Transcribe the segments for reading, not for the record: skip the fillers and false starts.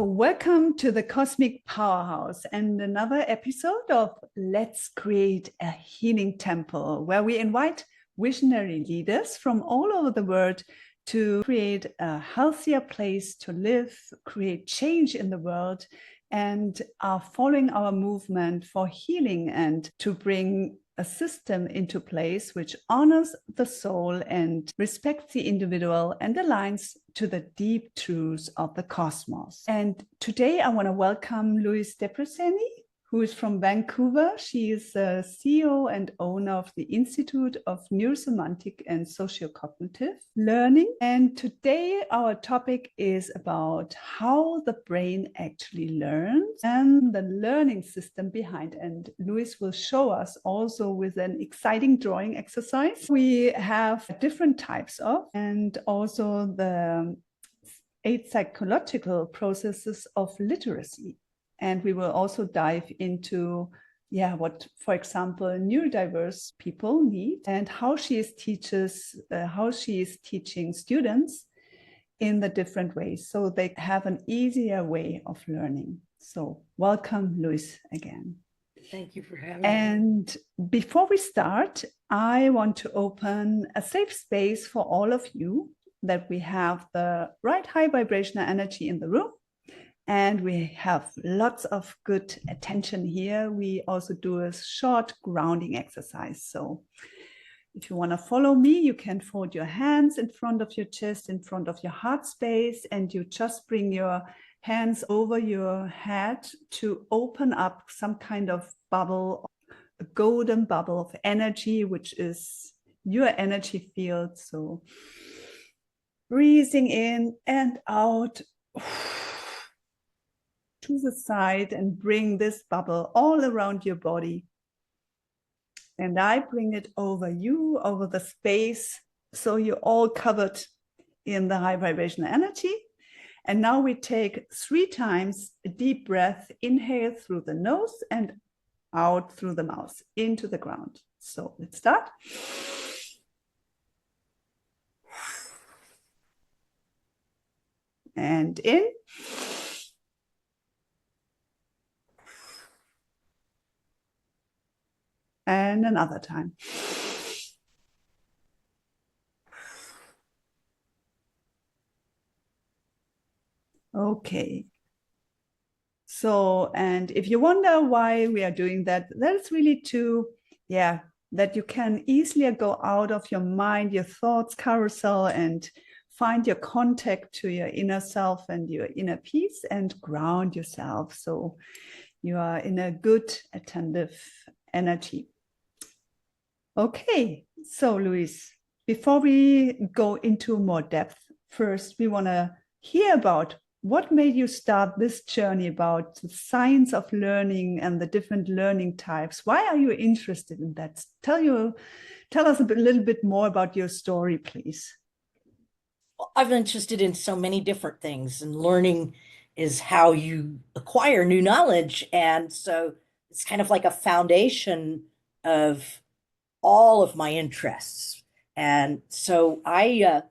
So welcome to the Cosmic Powerhouse and another episode of Let's Create a Healing Temple, where we invite visionary leaders from all over the world to create a healthier place to live, create change in the world, and are following our movement for healing and to bring a system into place which honors the soul and respects the individual and aligns to the deep truths of the cosmos. And today I want to welcome Louise Debreczeny, who is from Vancouver. She is the CEO and owner of the Institute of Neuro-Semantic and Socio-Cognitive Learning. And today our topic is about how the brain actually learns and the learning system behind. And Louise will show us also with an exciting drawing exercise. We have different types of, and also the 8 psychological processes of literacy. And we will also dive into, what, for example, neurodiverse people need and how she is teaching students in the different ways so they have an easier way of learning. So welcome, Louise, again. Thank you for having me. And before we start, I want to open a safe space for all of you, that we have the right high vibrational energy in the room. And we have lots of good attention here. We also do a short grounding exercise. So if you want to follow me, you can fold your hands in front of your chest, in front of your heart space, and you just bring your hands over your head to open up some kind of bubble, a golden bubble of energy, which is your energy field. So breathing in and out to the side and bring this bubble all around your body. And I bring it over you, over the space, so you're all covered in the high vibrational energy. And now we take 3 times a deep breath, inhale through the nose and out through the mouth into the ground. So let's start. And in. And another time. Okay. So, and if you wonder why we are doing that, that's really that you can easily go out of your mind, your thoughts carousel, and find your contact to your inner self and your inner peace and ground yourself. So you are in a good attentive energy. Okay, so Louise, before we go into more depth, first we want to hear about what made you start this journey about the science of learning and the different learning types. Why are you interested in that? Tell us a little bit more about your story, please. Well, I'm interested in so many different things, and learning is how you acquire new knowledge. And so it's kind of like a foundation of all of my interests. And so I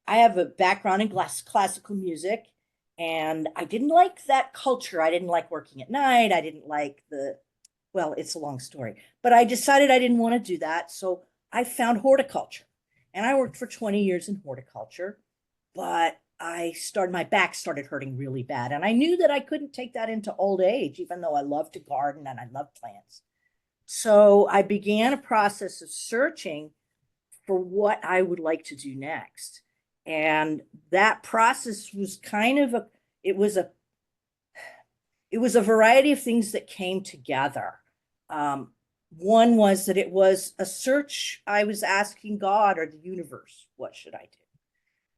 have a background in classical music, and I didn't like that culture. I didn't like working at night. I didn't like it's a long story, but I decided I didn't want to do that. So I found horticulture, and I worked for 20 years in horticulture, but my back started hurting really bad. And I knew that I couldn't take that into old age, even though I love to garden and I love plants. So I began a process of searching for what I would like to do next. And that process was it was a variety of things that came together. One was that it was a search. I was asking God or the universe, what should I do?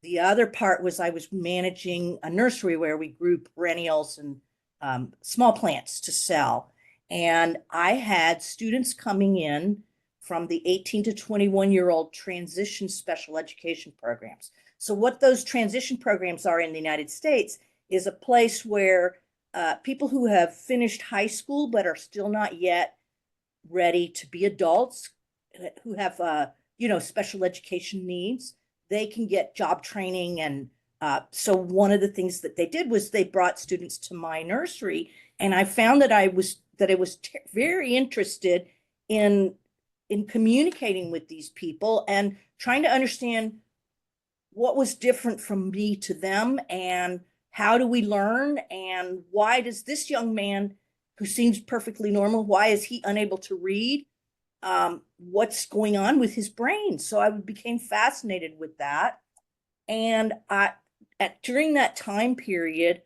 The other part was I was managing a nursery where we grew perennials and small plants to sell. And I had students coming in from the 18 to 21-year-old transition special education programs. So what those transition programs are in the United States is a place where people who have finished high school but are still not yet ready to be adults, who have special education needs, they can get job training and So one of the things that they did was they brought students to my nursery, and I found that I was very interested in communicating with these people and trying to understand what was different from me to them, and how do we learn, and why does this young man who seems perfectly normal, why is he unable to read? What's going on with his brain? So I became fascinated with that. And during that time period,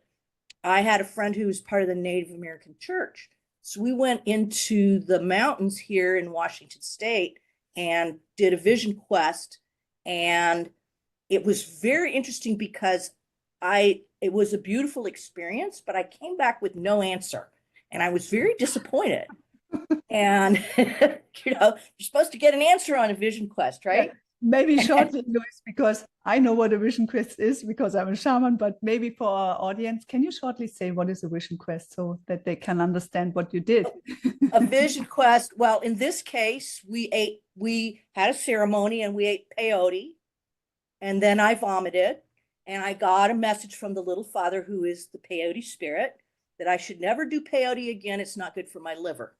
I had a friend who was part of the Native American church. So we went into the mountains here in Washington State and did a vision quest. And it was very interesting because it was a beautiful experience, but I came back with no answer. And I was very disappointed. And, you're supposed to get an answer on a vision quest, right? Yeah. Maybe shortly, Louise, because I know what a vision quest is because I'm a shaman, but maybe for our audience, can you shortly say what is a vision quest so that they can understand what you did? A vision quest, well, in this case, we had a ceremony and we ate peyote, and then I vomited, and I got a message from the little father, who is the peyote spirit, that I should never do peyote again. It's not good for my liver.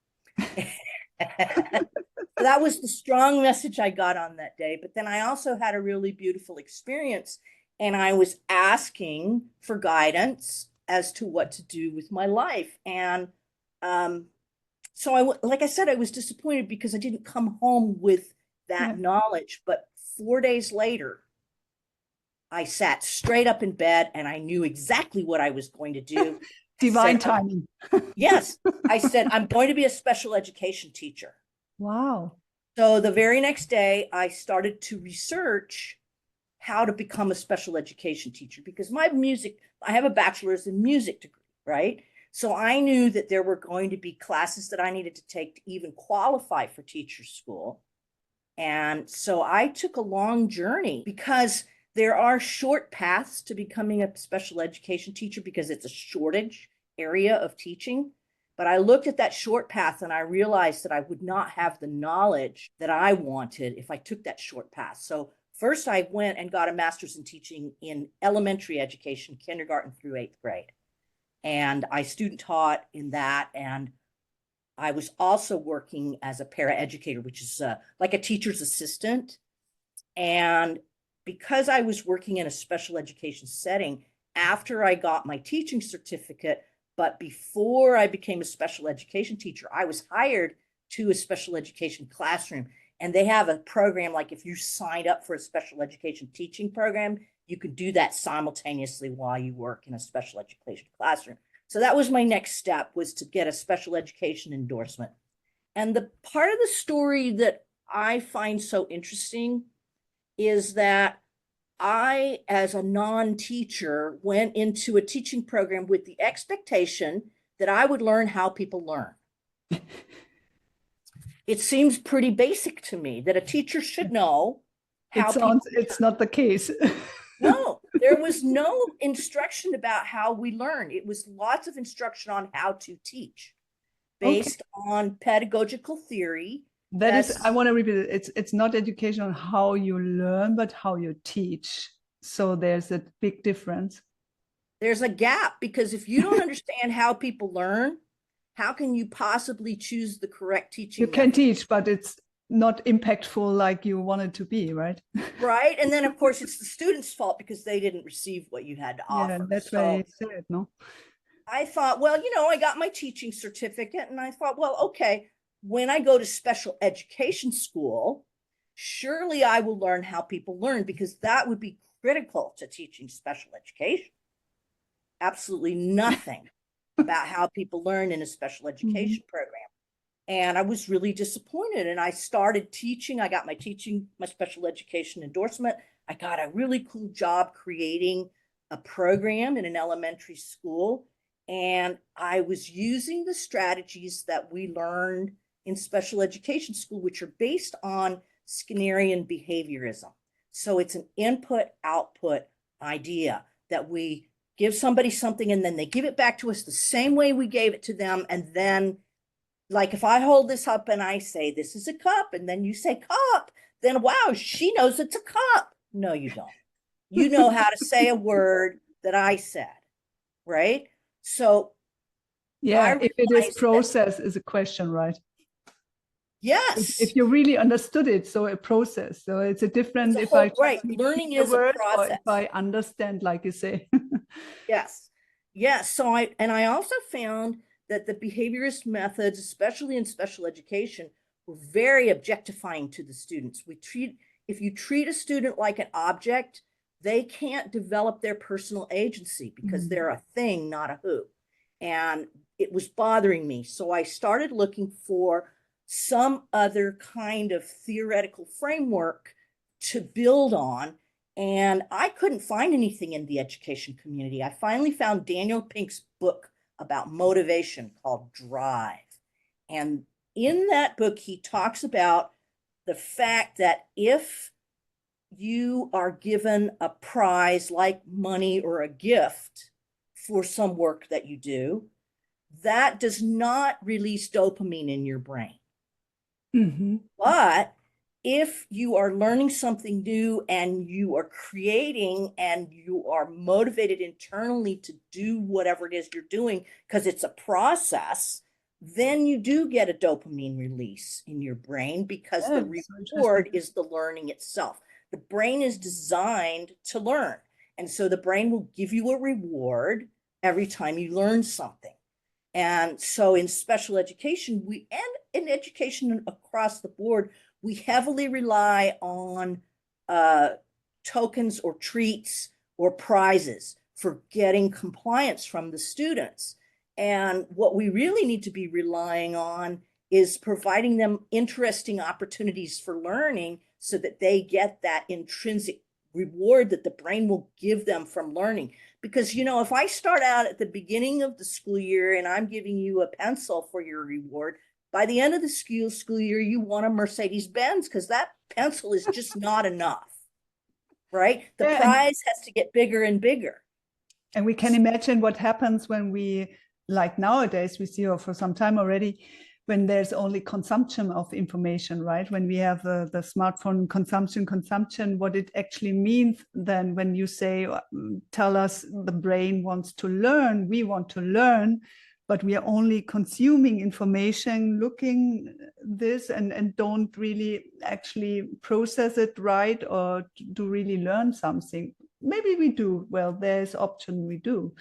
That was the strong message I got on that day. But then I also had a really beautiful experience, and I was asking for guidance as to what to do with my life. And so like I said, I was disappointed because I didn't come home with that knowledge. But 4 days later, I sat straight up in bed and I knew exactly what I was going to do. Divine timing. Yes. I said, I'm going to be a special education teacher. Wow. So the very next day, I started to research how to become a special education teacher, because I have a bachelor's in music degree, right? So I knew that there were going to be classes that I needed to take to even qualify for teacher school. And so I took a long journey, because there are short paths to becoming a special education teacher because it's a shortage area of teaching. But I looked at that short path and I realized that I would not have the knowledge that I wanted if I took that short path. So first I went and got a master's in teaching in elementary education, kindergarten through 8th grade. And I student taught in that. And I was also working as a paraeducator, which is like a teacher's assistant. And because I was working in a special education setting, after I got my teaching certificate, but before I became a special education teacher, I was hired to a special education classroom. And they have a program, like if you signed up for a special education teaching program, you could do that simultaneously while you work in a special education classroom. So that was my next step, was to get a special education endorsement. And the part of the story that I find so interesting is that I, as a non-teacher, went into a teaching program with the expectation that I would learn how people learn. It seems pretty basic to me that a teacher should know how it's not the case. No, there was no instruction about how we learn. It was lots of instruction on how to teach based on pedagogical theory. That is, I want to repeat it. It's not education on how you learn, but how you teach. So there's a big difference. There's a gap, because if you don't understand how people learn, how can you possibly choose the correct teaching method? Can teach, but it's not impactful like you want it to be, right? Right. And then, of course, it's the student's fault because they didn't receive what you had to offer. Yeah, that's what I said, no? I thought, well, I got my teaching certificate, and I thought, well, okay, when I go to special education school, surely I will learn how people learn, because that would be critical to teaching special education. Absolutely nothing about how people learn in a special education program. And I was really disappointed. And I started teaching. I got my special education endorsement. I got a really cool job creating a program in an elementary school. And I was using the strategies that we learned in special education school, which are based on Skinnerian behaviorism. So it's an input-output idea that we give somebody something and then they give it back to us the same way we gave it to them. And then, like, if I hold this up and I say, this is a cup, and then you say cup, then wow, she knows it's a cup. No, you don't. you know how to say a word that I said, right? So I Yeah, if it is realized that, process is a question, right? yes, If you really understood it, so a process. So it's a it's different a if I whole, just right. repeat Learning the is a word or if process. I understand, like you say. Yes. Yes. So I also found that the behaviorist methods, especially in special education, were very objectifying to the students. If you treat a student like an object, they can't develop their personal agency because they're a thing, not a who. And it was bothering me. So I started looking for some other kind of theoretical framework to build on, and I couldn't find anything in the education community. I finally found Daniel Pink's book about motivation called Drive. And in that book, he talks about the fact that if you are given a prize like money or a gift for some work that you do, that does not release dopamine in your brain. Mm-hmm. But if you are learning something new and you are creating and you are motivated internally to do whatever it is you're doing because it's a process, then you do get a dopamine release in your brain because the Yeah, so interesting. reward is the learning itself. The brain is designed to learn. And so the brain will give you a reward every time you learn something. And so in special education, and in education across the board, we heavily rely on tokens or treats or prizes for getting compliance from the students. And what we really need to be relying on is providing them interesting opportunities for learning so that they get that intrinsic reward that the brain will give them from learning. Because, if I start out at the beginning of the school year and I'm giving you a pencil for your reward, by the end of the school year, you want a Mercedes Benz because that pencil is just not enough, right? The Yeah, prize has to get bigger and bigger. and we can imagine what happens when we, like nowadays, we see, or for some time already, when there's only consumption of information, right? When we have the smartphone consumption, what it actually means then when you say, tell us the brain wants to learn, we want to learn, but we are only consuming information, looking this and don't really actually process it right or do really learn something. Maybe we do. Well, there's option we do,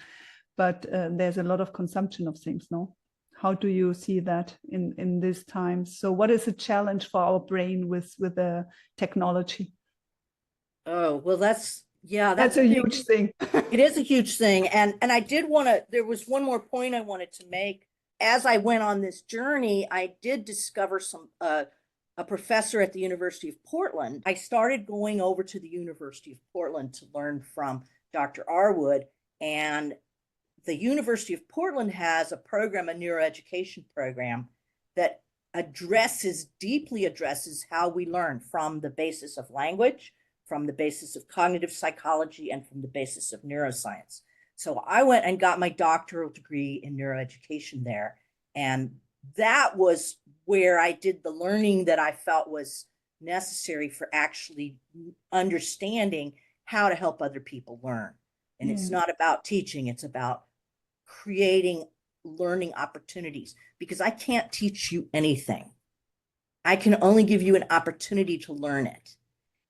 but there's a lot of consumption of things, no? How do you see that in these times? So what is a challenge for our brain with the technology? Oh, well, that's That's a huge thing. it is a huge thing. And I did want to, there was one more point I wanted to make. As I went on this journey, I did discover a professor at the University of Portland. I started going over to the University of Portland to learn from Dr. Arwood, and the University of Portland has a program, a neuroeducation program, that deeply addresses how we learn from the basis of language, from the basis of cognitive psychology, and from the basis of neuroscience. So I went and got my doctoral degree in neuroeducation there. And that was where I did the learning that I felt was necessary for actually understanding how to help other people learn. And it's not about teaching, it's about creating learning opportunities, because I can't teach you anything. I can only give you an opportunity to learn it.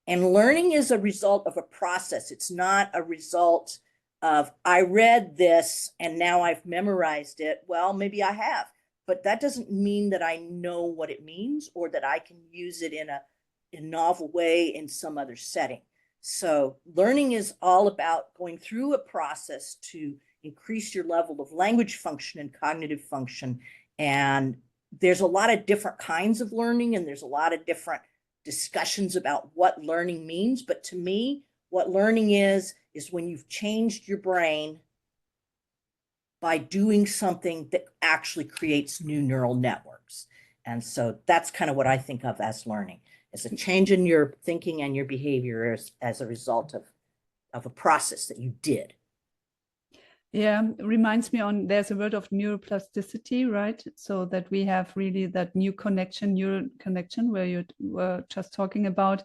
And learning is a result of a process. It's not a result of, I read this and now I've memorized it. Well, maybe I have, but that doesn't mean that I know what it means or that I can use it in a novel way in some other setting. So learning is all about going through a process to increase your level of language function and cognitive function. And there's a lot of different kinds of learning, and there's a lot of different discussions about what learning means. But to me, what learning is when you've changed your brain by doing something that actually creates new neural networks. And so that's kind of what I think of as learning, as a change in your thinking and your behavior as a result of a process that you did. Yeah, reminds me there's a word of neuroplasticity, right? So that we have really that neural connection where you were just talking about.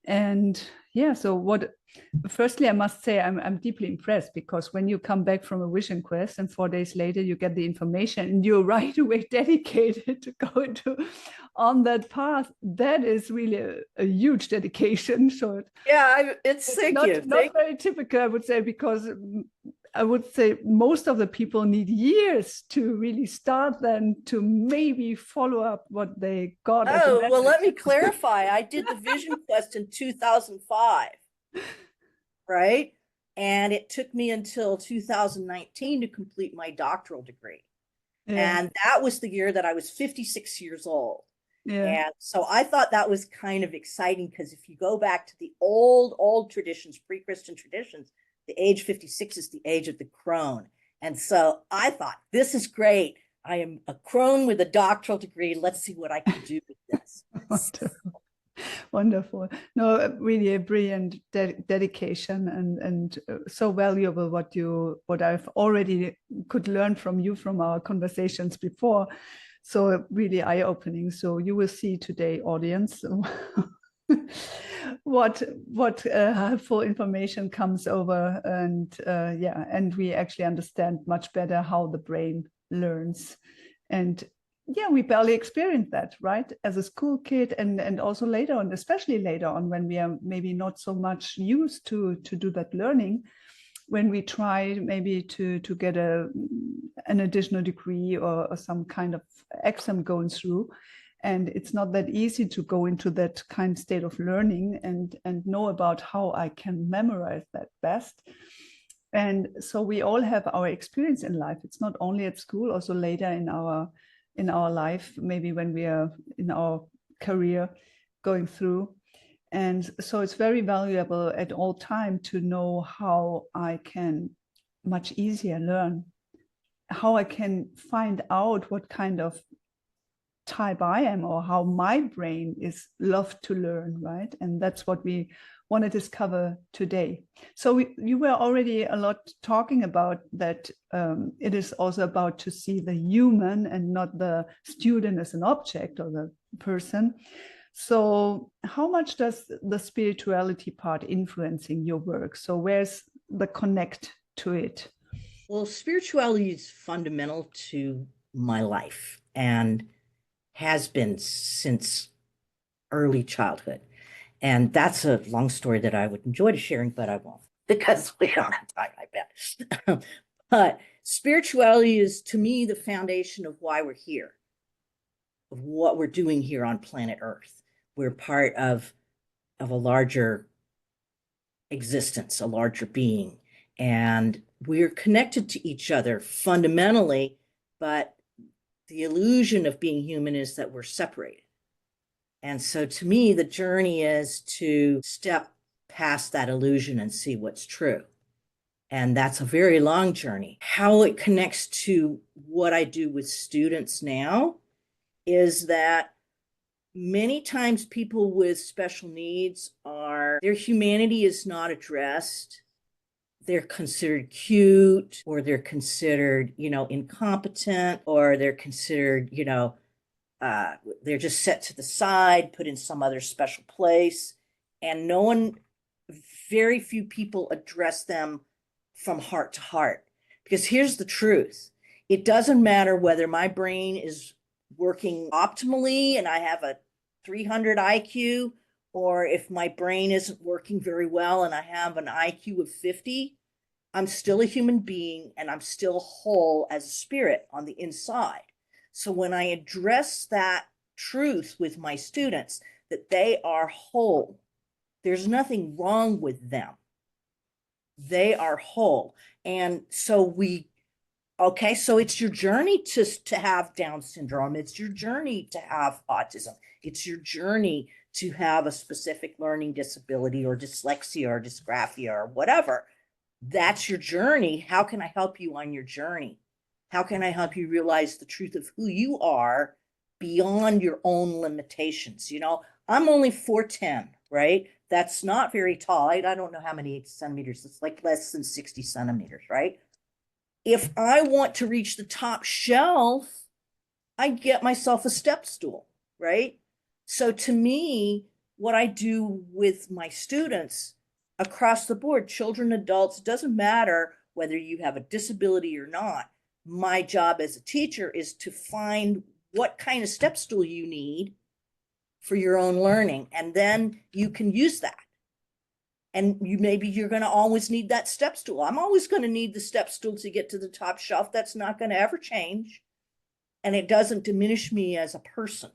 And yeah, so firstly, I must say I'm deeply impressed, because when you come back from a vision quest and 4 days later you get the information and you're right away dedicated to go on that path, that is really a huge dedication. So it's thank not you. Not very typical, I would say, because I would say most of the people need years to really start, then to maybe follow up what they got as a message. Well, let me clarify. I did the vision quest in 2005, right? And it took me until 2019 to complete my doctoral degree. Yeah. And that was the year that I was 56 years old. Yeah. And so I thought that was kind of exciting, because if you go back to the old traditions, pre-Christian traditions, the age 56 is the age of the crone. And so I thought, this is great. I am a crone with a doctoral degree. Let's see what I can do with this. Wonderful. Wonderful. No, really a brilliant dedication, and so valuable what I've already could learn from you from our conversations before. So really eye-opening. So you will see today, audience, what helpful information comes over, and and we actually understand much better how the brain learns. And yeah, we barely experience that, right, as a school kid, and also later on, especially later on, when we are maybe not so much used to do that learning, when we try maybe to get an additional degree or some kind of exam going through, and it's not that easy to go into that kind of state of learning and know about how I can memorize that best. And so we all have our experience in life. It's not only at school, also later in our life, maybe when we are in our career going through. And so it's very valuable at all time to know how I can much easier learn, how I can find out what kind of type I am, or how my brain is loved to learn, right? And that's what we want to discover today. So you were already a lot talking about that. It is also about to see the human and not the student as an object or the person. So how much does the spirituality part influencing your work? So where's the connect to it? Well, spirituality is fundamental to my life and has been since early childhood. And that's a long story that I would enjoy sharing, but I won't, because we don't have time, I bet. But spirituality is, to me, the foundation of why we're here, of what we're doing here on planet Earth. We're part of a larger existence, a larger being, and we're connected to each other fundamentally, but the illusion of being human is that we're separated. And so to me, the journey is to step past that illusion and see what's true. And that's a very long journey. How it connects to what I do with students now is that many times people with special needs their humanity is not addressed. They're considered cute, or they're considered, incompetent, or they're considered, they're just set to the side, put in some other special place. And very few people address them from heart to heart. Because here's the truth. It doesn't matter whether my brain is working optimally and I have a 300 IQ, or if my brain isn't working very well and I have an IQ of 50, I'm still a human being and I'm still whole as a spirit on the inside. So when I address that truth with my students, that they are whole, there's nothing wrong with them. They are whole. And so so it's your journey to have Down syndrome. It's your journey to have autism. It's your journey to have a specific learning disability or dyslexia or dysgraphia or whatever. That's your journey. How can I help you on your journey? How can I help you realize the truth of who you are beyond your own limitations? I'm only 4'10", right? That's not very tall. I don't know how many centimeters. It's like less than 60 centimeters, right? If I want to reach the top shelf, I get myself a step stool, right? So to me, what I do with my students across the board, children, adults, doesn't matter whether you have a disability or not. My job as a teacher is to find what kind of step stool you need for your own learning, and then you can use that. And maybe you're going to always need that step stool. I'm always going to need the step stool to get to the top shelf. That's not going to ever change. And it doesn't diminish me as a person.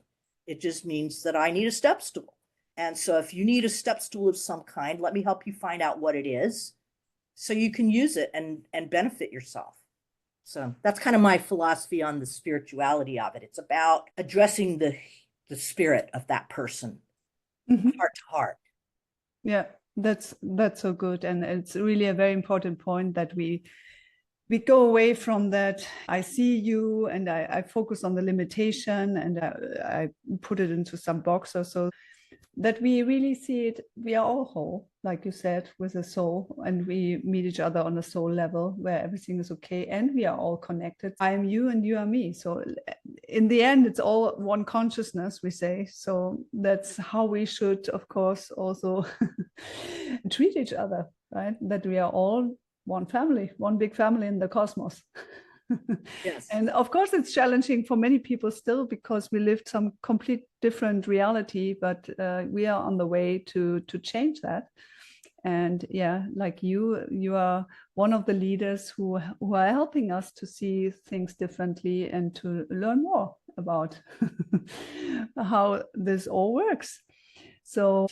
It just means that I need a step stool. And so if you need a step stool of some kind, let me help you find out what it is so you can use it and benefit yourself. So that's kind of my philosophy on the spirituality of it. It's about addressing the spirit of that person, heart to heart. Yeah, that's so good. And it's really a very important point that we go away from that. I see you and I focus on the limitation, and I put it into some box or so, that we really see it. We are all whole, like you said, with a soul, and we meet each other on a soul level where everything is okay, and we are all connected. I am you and you are me. So in the end, it's all one consciousness, we say. So that's how we should, of course, also treat each other, right? That we are all one family, one big family in the cosmos. Yes. And of course, it's challenging for many people still, because we lived some complete different reality, but we are on the way to change that. And yeah, like you are one of the leaders who are helping us to see things differently and to learn more about how this all works. So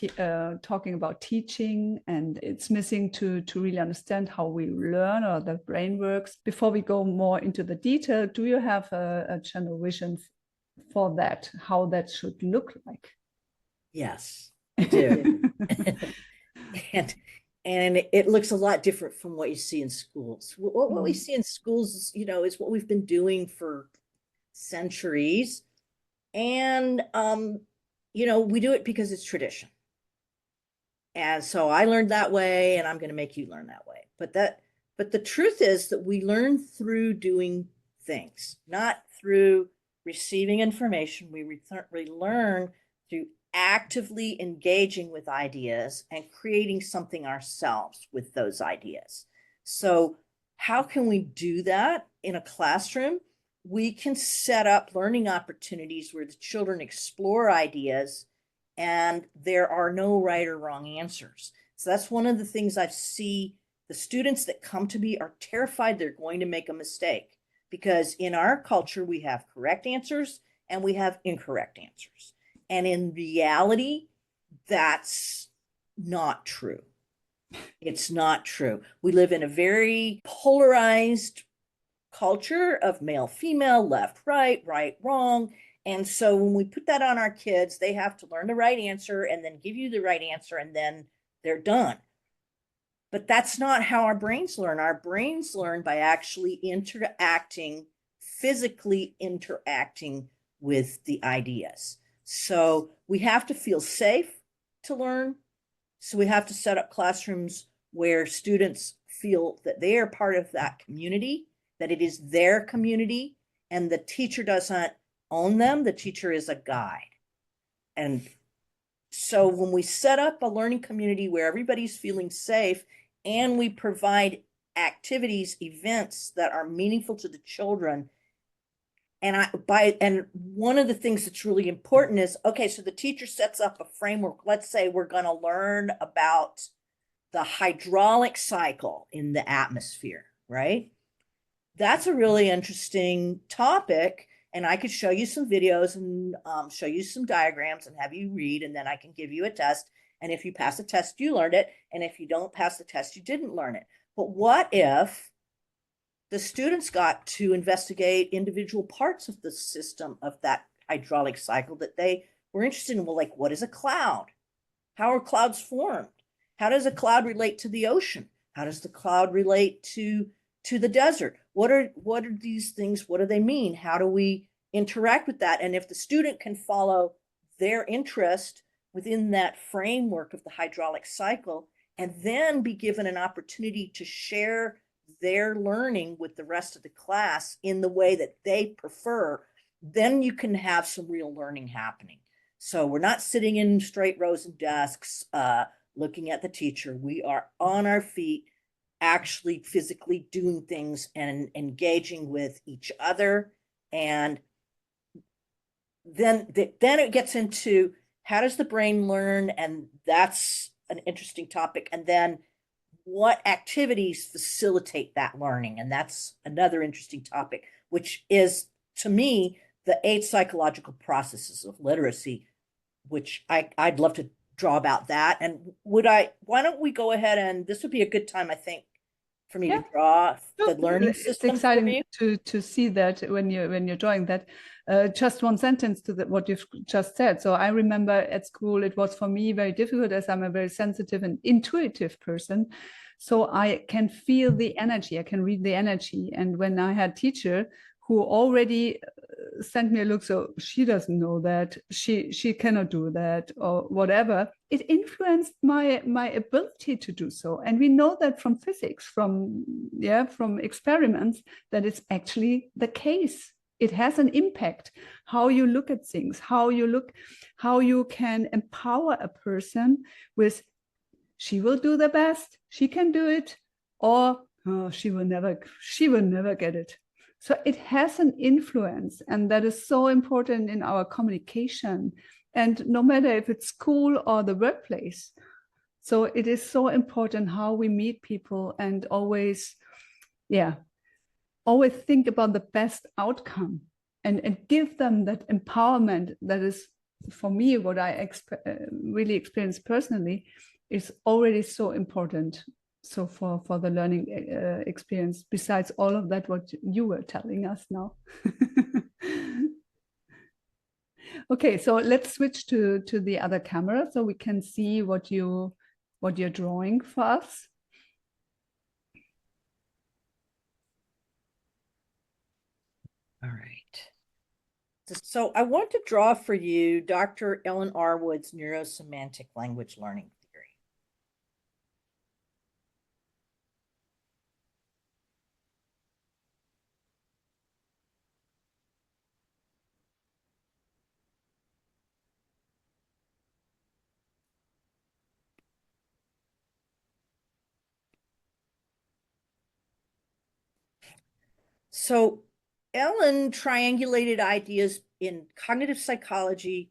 talking about teaching, and it's missing to really understand how we learn or the brain works. Before we go more into the detail, do you have a general vision for that, how that should look like? Yes, I do. and it looks a lot different from what you see in schools. What we see in schools is, is what we've been doing for centuries. And we do it because it's tradition. And so I learned that way, and I'm going to make you learn that way. But the truth is that we learn through doing things, not through receiving information. We learn through actively engaging with ideas and creating something ourselves with those ideas. So how can we do that in a classroom? We can set up learning opportunities where the children explore ideas, and there are no right or wrong answers. So that's one of the things I see. The students that come to me are terrified they're going to make a mistake, because in our culture, we have correct answers and we have incorrect answers. And in reality, that's not true. It's not true. We live in a very polarized culture of male, female, left, right, wrong. And so when we put that on our kids, they have to learn the right answer and then give you the right answer, and then they're done. But that's not how our brains learn. Our brains learn by actually physically interacting with the ideas. So we have to feel safe to learn. So we have to set up classrooms where students feel that they are part of that community, that it is their community, and the teacher doesn't own them. The teacher is a guide. And so when we set up a learning community where everybody's feeling safe, and we provide activities, events that are meaningful to the children, and one of the things that's really important is, okay, so the teacher sets up a framework. Let's say we're going to learn about the hydraulic cycle in the atmosphere, right? That's a really interesting topic. And I could show you some videos and show you some diagrams and have you read, and then I can give you a test. And if you pass the test, you learned it. And if you don't pass the test, you didn't learn it. But what if the students got to investigate individual parts of the system of that hydraulic cycle that they were interested in? Well, like, what is a cloud? How are clouds formed? How does a cloud relate to the ocean? How does the cloud relate to the desert? What are these things? What do they mean? How do we interact with that? And if the student can follow their interest within that framework of the hydraulic cycle, and then be given an opportunity to share their learning with the rest of the class in the way that they prefer, then you can have some real learning happening. So we're not sitting in straight rows and desks, looking at the teacher. We are on our feet, actually physically doing things and engaging with each other. And then it gets into how does the brain learn? And that's an interesting topic. And then what activities facilitate that learning? And that's another interesting topic, which is, to me, the 8 psychological processes of literacy, which I'd love to draw about that. And why don't we go ahead, and this would be a good time, I think, for me to draw the learning system. It's exciting to see that when you're drawing that. Just one sentence to what you've just said. So I remember at school, it was for me very difficult, as I'm a very sensitive and intuitive person. So I can feel the energy, I can read the energy. And when I had a teacher who already sent me a look, so she doesn't know that, she cannot do that, or whatever, it influenced my ability to do so. And we know that from physics, from experiments, that it's actually the case. It has an impact how you look at things, how you can empower a person with, she will do the best, she can do it, or oh, she will never get it. So it has an influence, and that is so important in our communication, and no matter if it's school or the workplace. So it is so important how we meet people, and always think about the best outcome, and give them that empowerment. That is, for me, what I really experienced personally, is already so important. So for the learning experience, besides all of that, what you were telling us now. Okay, so let's switch to the other camera so we can see what you're drawing for us. All right. So I want to draw for you Dr. Ellen Arwood's Neuro-Semantic language learning theory. So Ellen triangulated ideas in cognitive psychology,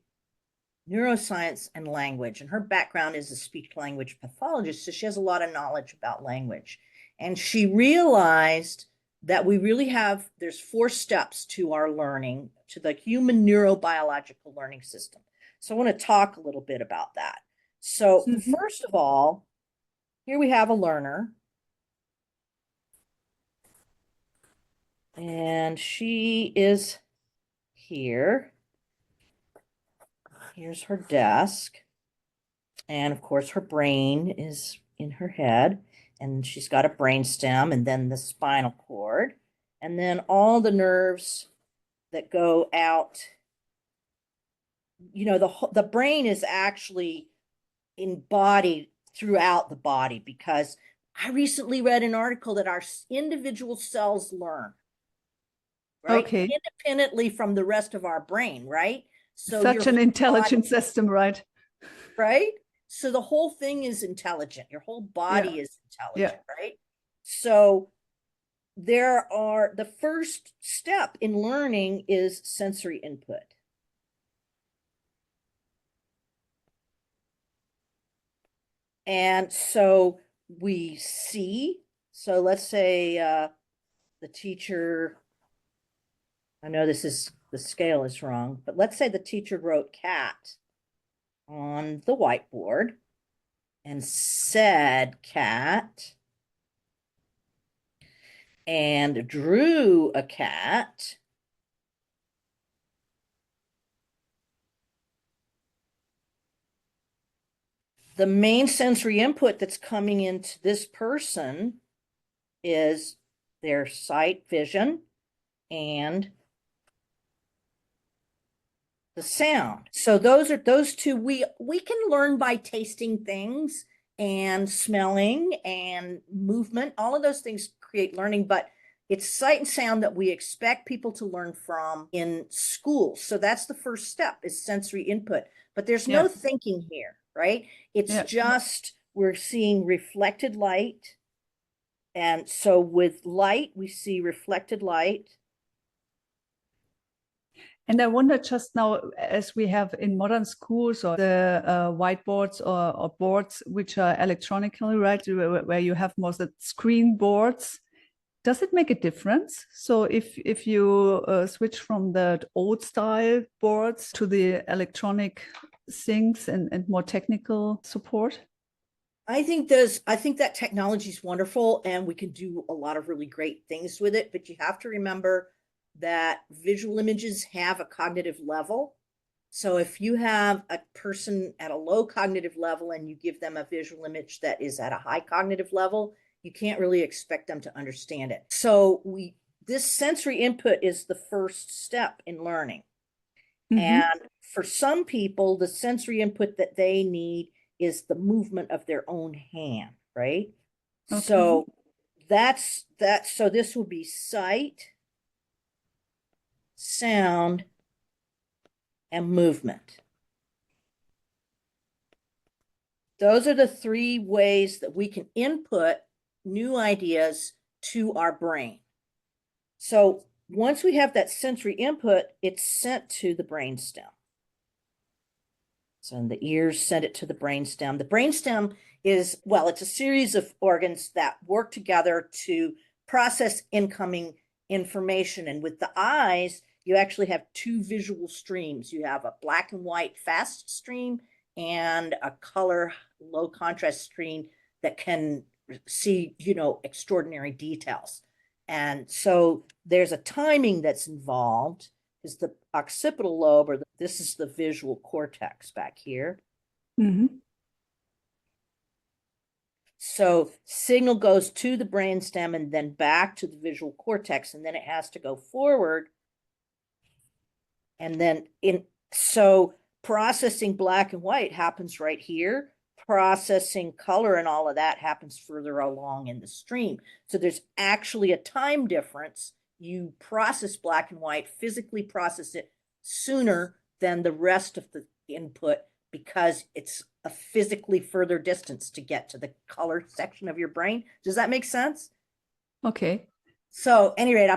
neuroscience, and language. And her background is a speech-language pathologist, so she has a lot of knowledge about language. And she realized that we really there's 4 steps to our learning, to the human neurobiological learning system. So I want to talk a little bit about that. So first of all, here we have a learner. And she is here. Here's her desk. And of course, her brain is in her head. And she's got a brain stem, and then the spinal cord. And then all the nerves that go out. You know, the brain is actually embodied throughout the body, because I recently read an article that our individual cells learn. Right? Okay. Independently from the rest of our brain, right? So such an intelligent system, right? Right? So the whole thing is intelligent. Your whole body is intelligent, right? So the first step in learning is sensory input. And so we see, so let's say the teacher, I know the scale is wrong, but let's say the teacher wrote cat on the whiteboard and said cat and drew a cat. The main sensory input that's coming into this person is their sight, vision, and the sound. So those two, we can learn by tasting things and smelling and movement. All of those things create learning, but It's sight and sound that we expect people to learn from in school. So that's the first step, is sensory input. But there's no thinking here, right? It's just we're seeing reflected light. And so with light, we see reflected light. And I wonder just now, as we have in modern schools or the whiteboards or boards which are electronically, right, where you have most of the screen boards, does it make a difference? So if you switch from the old style boards to the electronic things and more technical support? I think that technology is wonderful and we can do a lot of really great things with it, but you have to remember that visual images have a cognitive level. So if you have a person at a low cognitive level and you give them a visual image that is at a high cognitive level, you can't really expect them to understand it. So this sensory input is the first step in learning. And for some people, the sensory input that they need is the movement of their own hand, right? Okay. So that's that. So this would be sight, sound, and movement. Those are the three ways that we can input new ideas to our brain. So once we have that sensory input, it's sent to the brainstem. So the ears send it to the brainstem. The brainstem is, well, it's a series of organs that work together to process incoming information. And with the eyes, you actually have two visual streams. You have a black and white fast stream and a color low contrast stream that can see, extraordinary details. And so there's a timing that's involved. Is the occipital lobe, or this is the visual cortex back here. So signal goes to the brainstem and then back to the visual cortex, and then it has to go forward. And then so processing black and white happens right here. Processing color and all of that happens further along in the stream. So there's actually a time difference. You process black and white, physically process it sooner than the rest of the input because it's a physically further distance to get to the color section of your brain. Does that make sense? Okay. So, at any rate,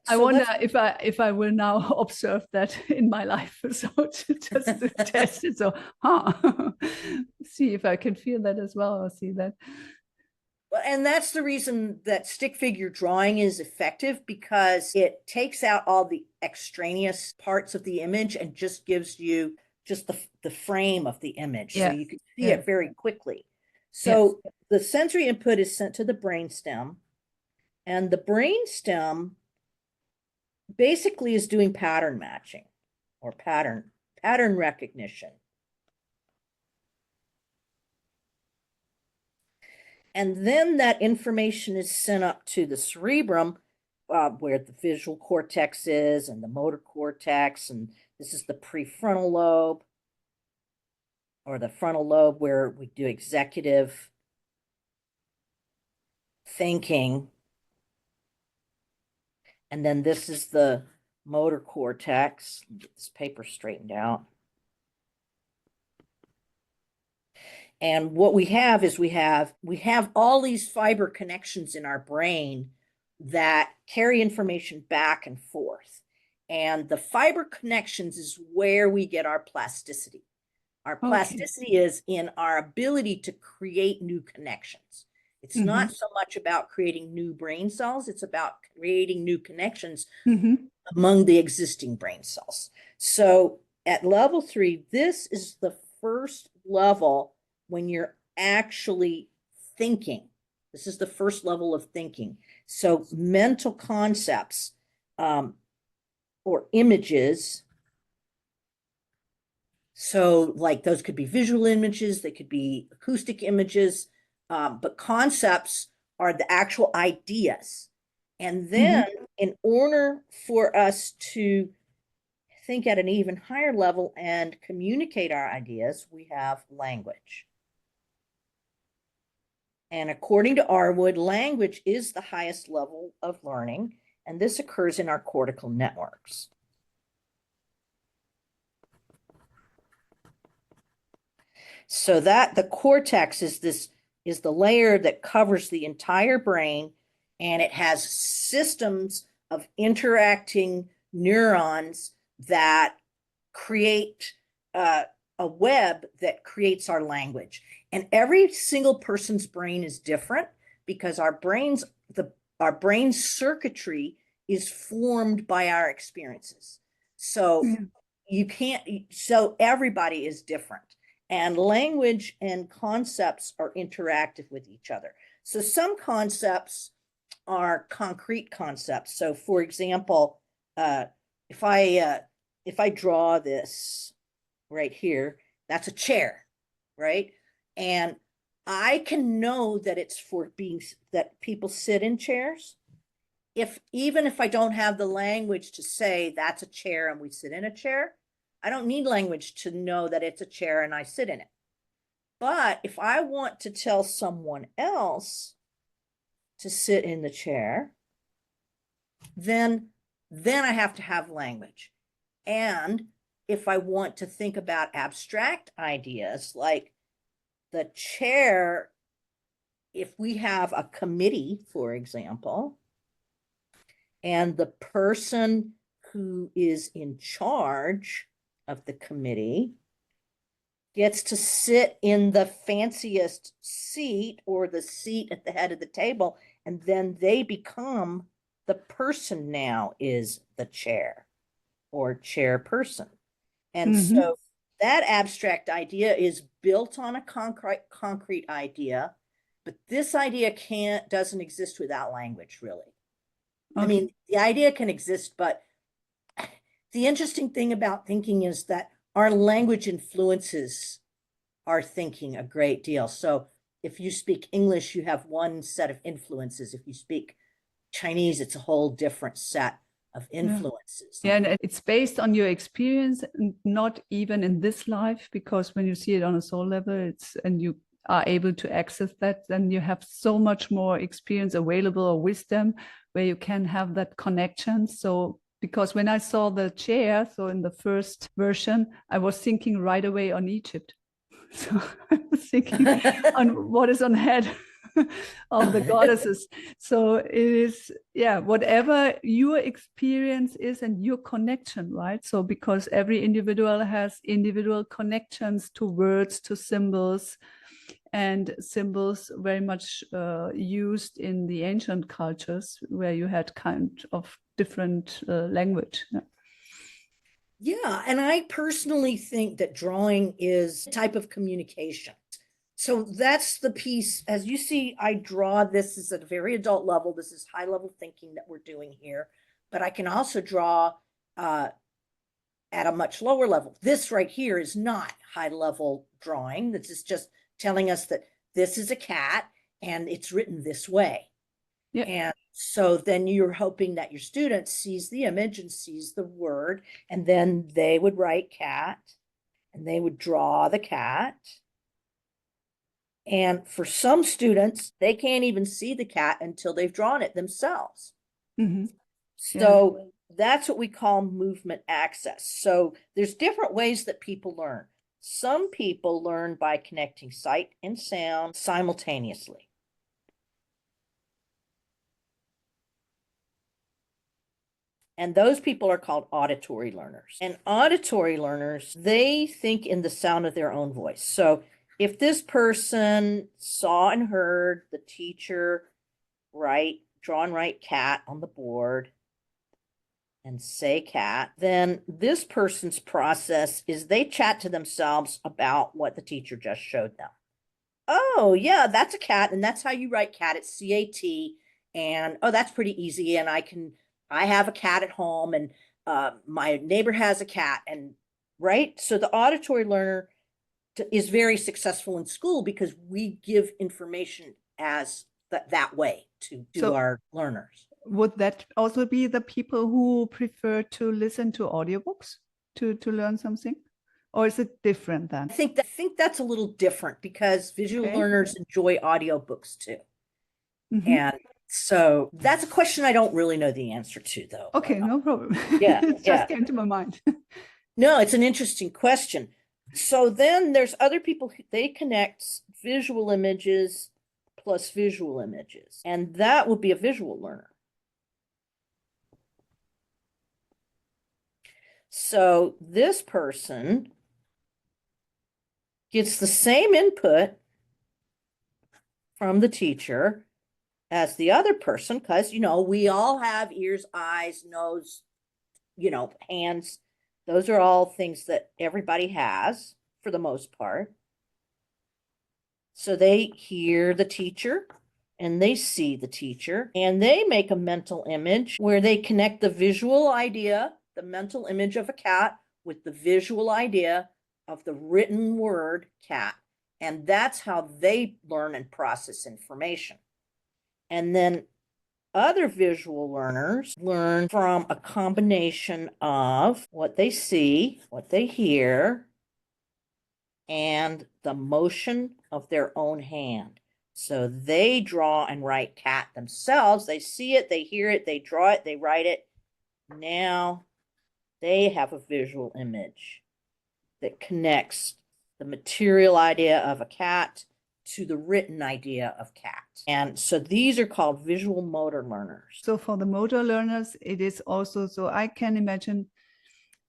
I wonder if I will now observe that in my life. So just to test it. So, see if I can feel that as well or see that. And that's the reason that stick figure drawing is effective, because it takes out all the extraneous parts of the image and just gives you just the frame of the image. So you can see it very quickly. So the sensory input is sent to the brainstem, and the brainstem basically is doing pattern matching or pattern recognition. And then that information is sent up to the cerebrum, where the visual cortex is and the motor cortex. And this is the prefrontal lobe, or the frontal lobe, where we do executive thinking. And then this is the motor cortex. Get this paper straightened out. And what we have is we have all these fiber connections in our brain that carry information back and forth. And the fiber connections is where we get our plasticity. Our plasticity is in our ability to create new connections. It's not so much about creating new brain cells. It's about creating new connections among the existing brain cells. So at level 3, this is the first level when you're actually thinking. This is the first level of thinking. So mental concepts or images. So like those could be visual images, they could be acoustic images, but concepts are the actual ideas. And then in order for us to think at an even higher level and communicate our ideas, we have language. And according to Arwood, language is the highest level of learning, and this occurs in our cortical networks. So that the cortex is the layer that covers the entire brain, and it has systems of interacting neurons that create a web that creates our language. And every single person's brain is different because our brain circuitry is formed by our experiences. So so everybody is different. And language and concepts are interactive with each other. So some concepts are concrete concepts. So for example, if I draw this right here, that's a chair, right? And I can know that it's for that people sit in chairs. Even if I don't have the language to say that's a chair and we sit in a chair, I don't need language to know that it's a chair and I sit in it. But if I want to tell someone else to sit in the chair, then I have to have language. And if I want to think about abstract ideas like the chair, if we have a committee, for example, and the person who is in charge of the committee gets to sit in the fanciest seat or the seat at the head of the table, and then they become the person now is the chair or chairperson. And so that abstract idea is built on a concrete idea, but this idea doesn't exist without language, really. Okay. I mean, the idea can exist, but the interesting thing about thinking is that our language influences our thinking a great deal. So if you speak English, you have one set of influences. If you speak Chinese, it's a whole different set of influences. Yeah, and it's based on your experience, not even in this life, because when you see it on a soul level, and you are able to access that, then you have so much more experience available or wisdom where you can have that connection. So because when I saw the chair, so in the first version, I was thinking right away on Egypt. So I was thinking on what is on the head of the goddesses. So it is, whatever your experience is and your connection, right? So because every individual has individual connections to words, to symbols, and symbols very much used in the ancient cultures where you had kind of different language. Yeah, and I personally think that drawing is a type of communication. So that's the piece. As you see, I draw this is at a very adult level. This is high level thinking that we're doing here. But I can also draw at a much lower level. This right here is not high level drawing. This is just telling us that this is a cat and it's written this way. Yeah. And so then you're hoping that your student sees the image and sees the word, and then they would write cat and they would draw the cat. And for some students, they can't even see the cat until they've drawn it themselves. So that's what we call movement access. So there's different ways that people learn. Some people learn by connecting sight and sound simultaneously. And those people are called auditory learners. And auditory learners, they think in the sound of their own voice. So if this person saw and heard the teacher draw and write cat on the board and say cat, then this person's process is they chat to themselves about what the teacher just showed them. Oh, yeah, that's a cat, and that's how you write cat. It's C-A-T, and oh, that's pretty easy, and I have a cat at home, and my neighbor has a cat, and right? So the auditory learner is very successful in school because we give information as that way to our learners. Would that also be the people who prefer to listen to audiobooks to learn something? or is it different then? I think that's a little different because visual learners enjoy audiobooks too. Mm-hmm. And so that's a question I don't really know the answer to, though. Okay, no problem. Yeah, It just came to my mind. No, it's an interesting question. So then there's other people, they connect visual images plus visual images, and that would be a visual learner. So this person gets the same input from the teacher as the other person, because, you know, we all have ears, eyes, nose, you know, hands. Those are all things that everybody has for the most part. So they hear the teacher and they see the teacher and they make a mental image where they connect the visual idea, the mental image of a cat, with the visual idea of the written word cat. And that's how they learn and process information. And then other visual learners learn from a combination of what they see, what they hear, and the motion of their own hand. So they draw and write cat themselves. They see it, they hear it, they draw it, they write it. Now they have a visual image that connects the material idea of a cat to the written idea of cat. And so these are called visual motor learners. So for the motor learners, it is also, so I can imagine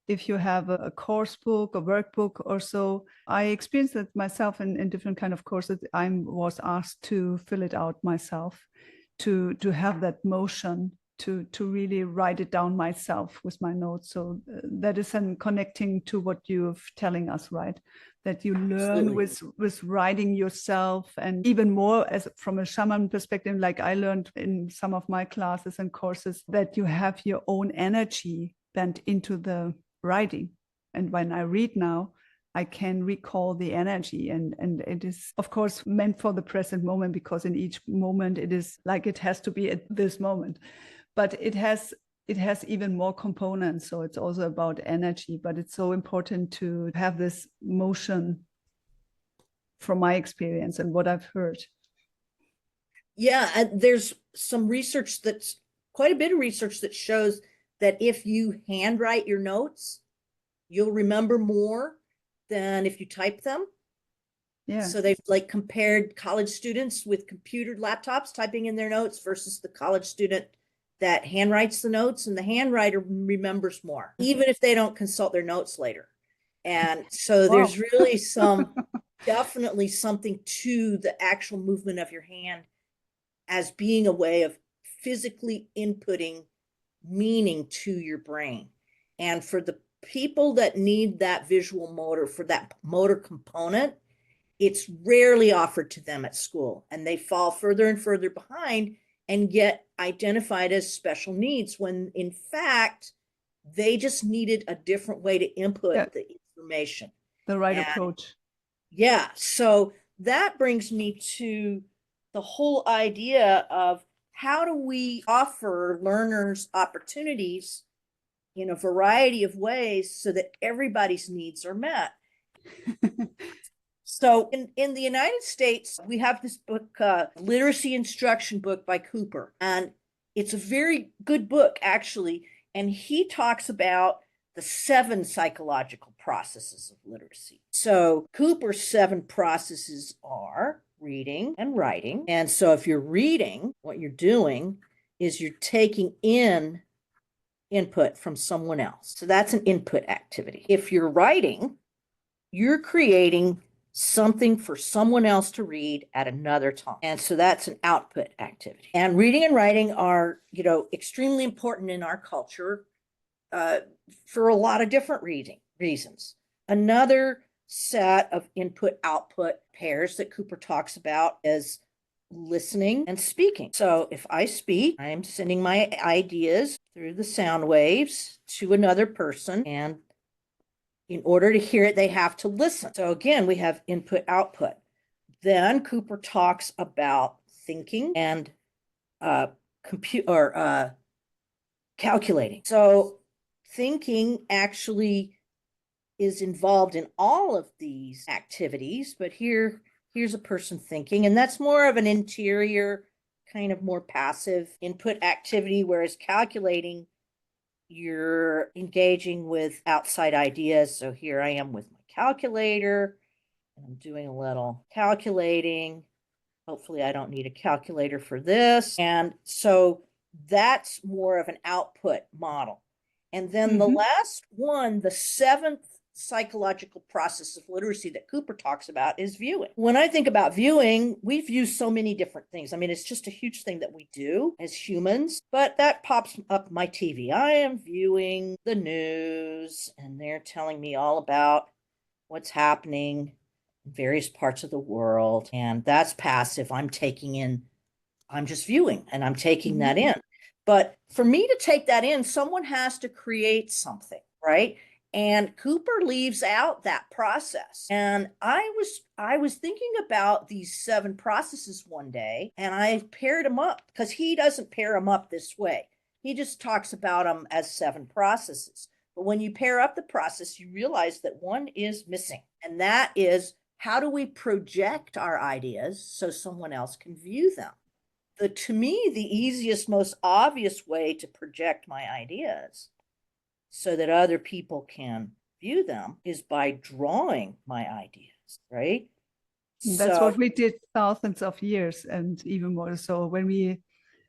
if you have a course book, a workbook or so. I experienced it myself in different kind of courses. I was asked to fill it out myself, to have that motion, to really write it down myself with my notes. So that is connecting to what you're telling us, right? That you learn with writing yourself, and even more as from a shaman perspective, like I learned in some of my classes and courses, that you have your own energy bent into the writing. And when I read now, I can recall the energy, and it is of course meant for the present moment, because in each moment it is like it has to be at this moment, but it has even more components. So it's also about energy, but it's so important to have this motion from my experience and what I've heard. Yeah, and there's some research that's quite a bit of research that shows that if you handwrite your notes, you'll remember more than if you type them. Yeah. So they've like compared college students with computer laptops typing in their notes versus the college student that handwrites the notes, and the handwriter remembers more, even if they don't consult their notes later. And so there's really definitely something to the actual movement of your hand as being a way of physically inputting meaning to your brain. And for the people that need that visual motor, for that motor component, it's rarely offered to them at school, and they fall further and further behind and get identified as special needs, when in fact they just needed a different way to input the information, the right approach. Yeah, so that brings me to the whole idea of how do we offer learners opportunities in a variety of ways so that everybody's needs are met. So in the United States, we have this book, Literacy Instruction Book by Cooper, and it's a very good book, actually. And he talks about the 7 psychological processes of literacy. So Cooper's 7 processes are reading and writing. And so if you're reading, what you're doing is you're taking in input from someone else. So that's an input activity. If you're writing, you're creating something for someone else to read at another time. And so that's an output activity. And reading and writing are, you know, extremely important in our culture for a lot of different reasons. Another set of input-output pairs that Cooper talks about is listening and speaking. So if I speak, I'm sending my ideas through the sound waves to another person, and in order to hear it, they have to listen. So again, we have input output. Then Cooper talks about thinking and calculating. So thinking actually is involved in all of these activities, but here's a person thinking, and that's more of an interior, kind of more passive input activity, whereas calculating, you're engaging with outside ideas. So here I am with my calculator, and I'm doing a little calculating. Hopefully I don't need a calculator for this. And so that's more of an output model. And then the last one, the seventh psychological process of literacy that Cooper talks about, is viewing. When I think about viewing, we view so many different things. I mean, it's just a huge thing that we do as humans, but that pops up my TV. I am viewing the news, and they're telling me all about what's happening in various parts of the world. And that's passive. I'm just viewing, and I'm taking that in. But for me to take that in, someone has to create something, right? And Cooper leaves out that process. And I was thinking about these 7 processes one day, and I paired them up, because he doesn't pair them up this way. He just talks about them as 7 processes. But when you pair up the process, you realize that one is missing. And that is, how do we project our ideas so someone else can view them? To me, the easiest, most obvious way to project my ideas so that other people can view them is by drawing my ideas, right? That's what we did thousands of years, and even more so when we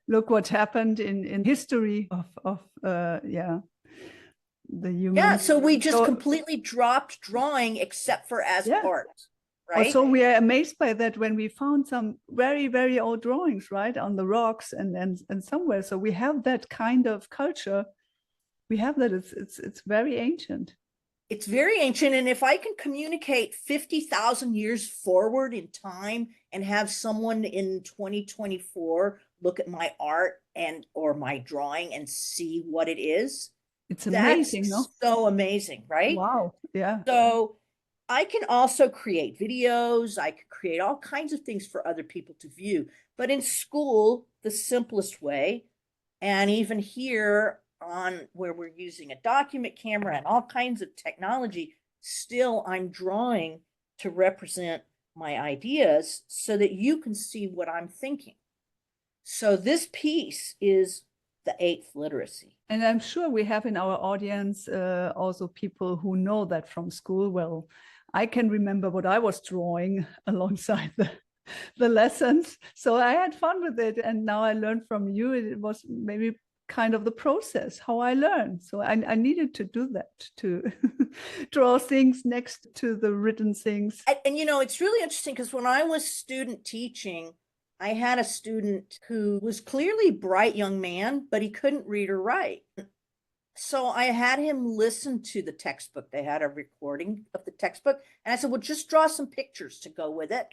look what happened in history of the human. Yeah, so we just completely dropped drawing except for as art, right? Also, we are amazed by that when we found some very, very old drawings, right, on the rocks and somewhere. So we have that kind of culture. We have that. It's very ancient. It's very ancient. And if I can communicate 50,000 years forward in time and have someone in 2024 look at my art or my drawing and see what it is, it's amazing. That's so amazing, right? Wow. Yeah. So I can also create videos. I can create all kinds of things for other people to view. But in school, the simplest way, and even here on where we're using a document camera and all kinds of technology, still I'm drawing to represent my ideas so that you can see what I'm thinking. So this piece is the 8th literacy. And I'm sure we have in our audience also people who know that from school. Well, I can remember what I was drawing alongside the lessons. So I had fun with it. And now I learned from you. It was maybe kind of the process, how I learned. So I needed to do that, to draw things next to the written things. And you know, it's really interesting because when I was student teaching, I had a student who was clearly a bright young man, but he couldn't read or write. So I had him listen to the textbook. They had a recording of the textbook. And I said, well, just draw some pictures to go with it.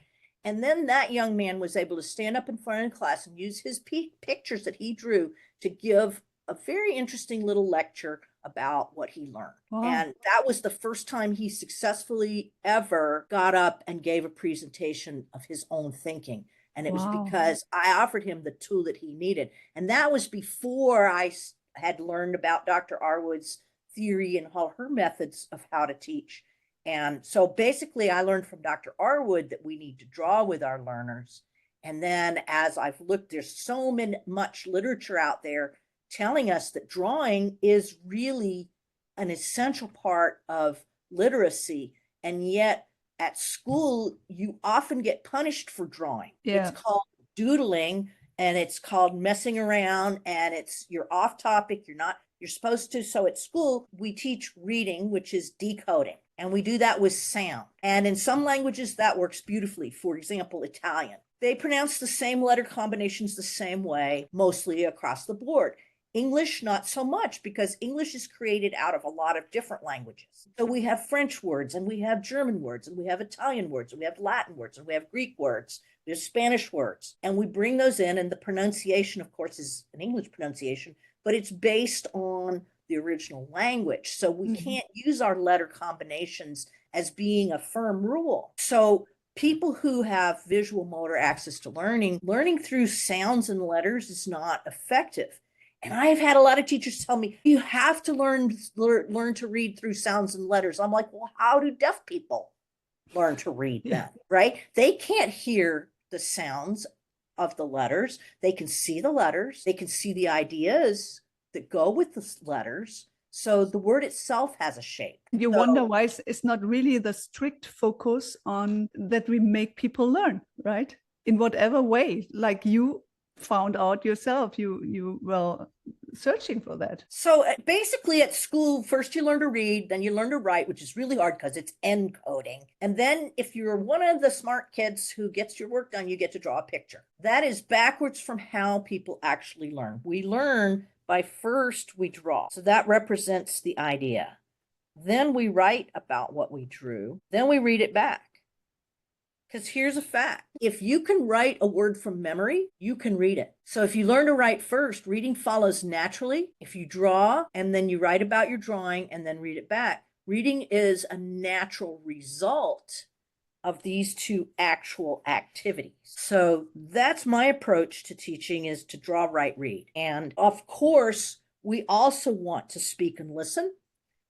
And then that young man was able to stand up in front of the class and use his pictures that he drew to give a very interesting little lecture about what he learned. Wow. And that was the first time he successfully ever got up and gave a presentation of his own thinking. And it was because I offered him the tool that he needed. And that was before I had learned about Dr. Arwood's theory and all her methods of how to teach. And so basically I learned from Dr. Arwood that we need to draw with our learners. And then as I've looked, there's so much literature out there telling us that drawing is really an essential part of literacy. And yet at school, you often get punished for drawing. Yeah. It's called doodling, and it's called messing around, and you're off topic. You're supposed to. So at school, we teach reading, which is decoding. And we do that with sound. And in some languages, that works beautifully. For example, Italian. They pronounce the same letter combinations the same way, mostly across the board. English, not so much, because English is created out of a lot of different languages. So we have French words, and we have German words, and we have Italian words, and we have Latin words, and we have Greek words, we have Spanish words. And we bring those in, and the pronunciation, of course, is an English pronunciation, but it's based on the original language. So we can't use our letter combinations as being a firm rule. So people who have visual motor access to learning through sounds and letters is not effective. And I've had a lot of teachers tell me, you have to learn to read through sounds and letters. I'm like, well, how do deaf people learn to read then, right? They can't hear the sounds of the letters. They can see the letters. They can see the ideas that go with the letters. So the word itself has a shape. You wonder why it's not really the strict focus on that we make people learn, right? In whatever way, like you found out yourself, you were searching for that. So basically at school, first you learn to read, then you learn to write, which is really hard because it's encoding. And then if you're one of the smart kids who gets your work done, you get to draw a picture. That is backwards from how people actually learn. We learn by first we draw. So that represents the idea. Then we write about what we drew. Then we read it back. Because here's a fact. If you can write a word from memory, you can read it. So if you learn to write first, reading follows naturally. If you draw and then you write about your drawing and then read it back, reading is a natural result of these two actual activities. So that's my approach to teaching, is to draw, write, read. And of course, we also want to speak and listen.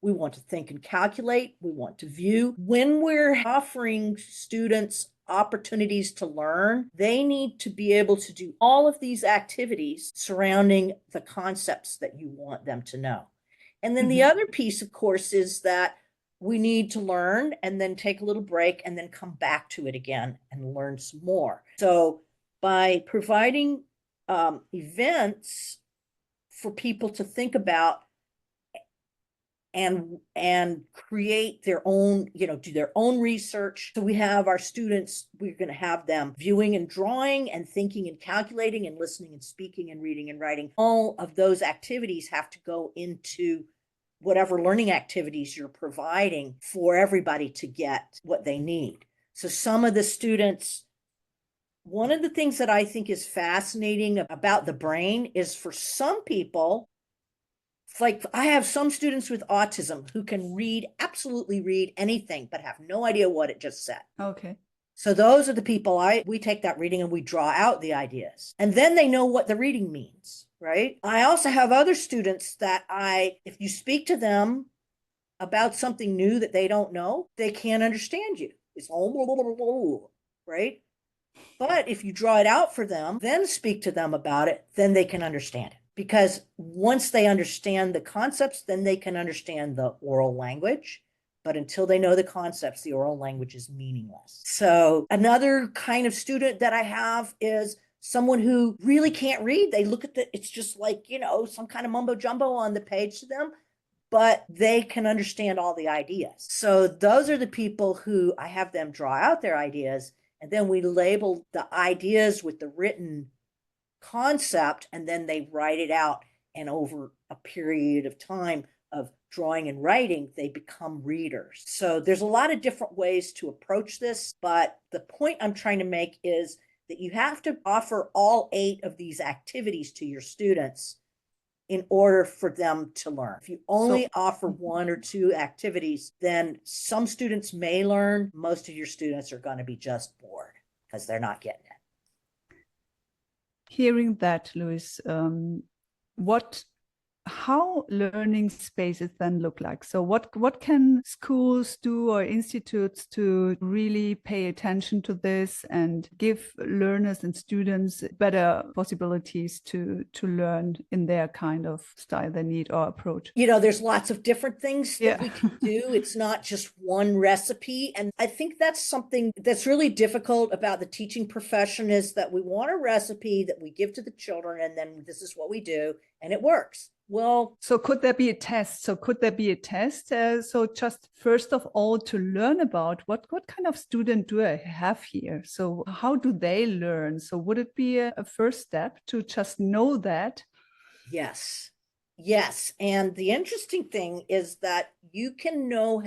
We want to think and calculate. We want to view. When we're offering students opportunities to learn, they need to be able to do all of these activities surrounding the concepts that you want them to know. And then the other piece, of course, is that we need to learn and then take a little break and then come back to it again and learn some more. So by providing events for people to think about and create their own, do their own research. So we have our students, we're going to have them viewing and drawing and thinking and calculating and listening and speaking and reading and writing. All of those activities have to go into whatever learning activities you're providing for everybody to get what they need. So some of the students, one of the things that I think is fascinating about the brain is, for some people, like I have some students with autism who can absolutely read anything, but have no idea what it just said. Okay. So those are the people we take that reading and we draw out the ideas. And then they know what the reading means, right? I also have other students that if you speak to them about something new that they don't know, they can't understand you. It's all, right? But if you draw it out for them, then speak to them about it, then they can understand it. Because once they understand the concepts, then they can understand the oral language. But until they know the concepts, the oral language is meaningless. So another kind of student that I have is someone who really can't read. They look at it's just like, some kind of mumbo jumbo on the page to them, but they can understand all the ideas. So those are the people who I have them draw out their ideas, and then we label the ideas with the written concept, and then they write it out, and over a period of time of drawing and writing, they become readers. So there's a lot of different ways to approach this, but the point I'm trying to make is that you have to offer all 8 of these activities to your students in order for them to learn. If you only offer 1 or 2 activities, then some students may learn. Most of your students are going to be just bored because they're not getting it. Hearing that, Louise, how learning spaces then look like? So what can schools do or institutes to really pay attention to this and give learners and students better possibilities to learn in their kind of style they need or approach? There's lots of different things that we can do. It's not just one recipe. And I think that's something that's really difficult about the teaching profession, is that we want a recipe that we give to the children, and then this is what we do, and it works. Well, so could there be a test? So just first of all, to learn about what kind of student do I have here? So how do they learn? So would it be a first step to just know that? Yes. And the interesting thing is that you can know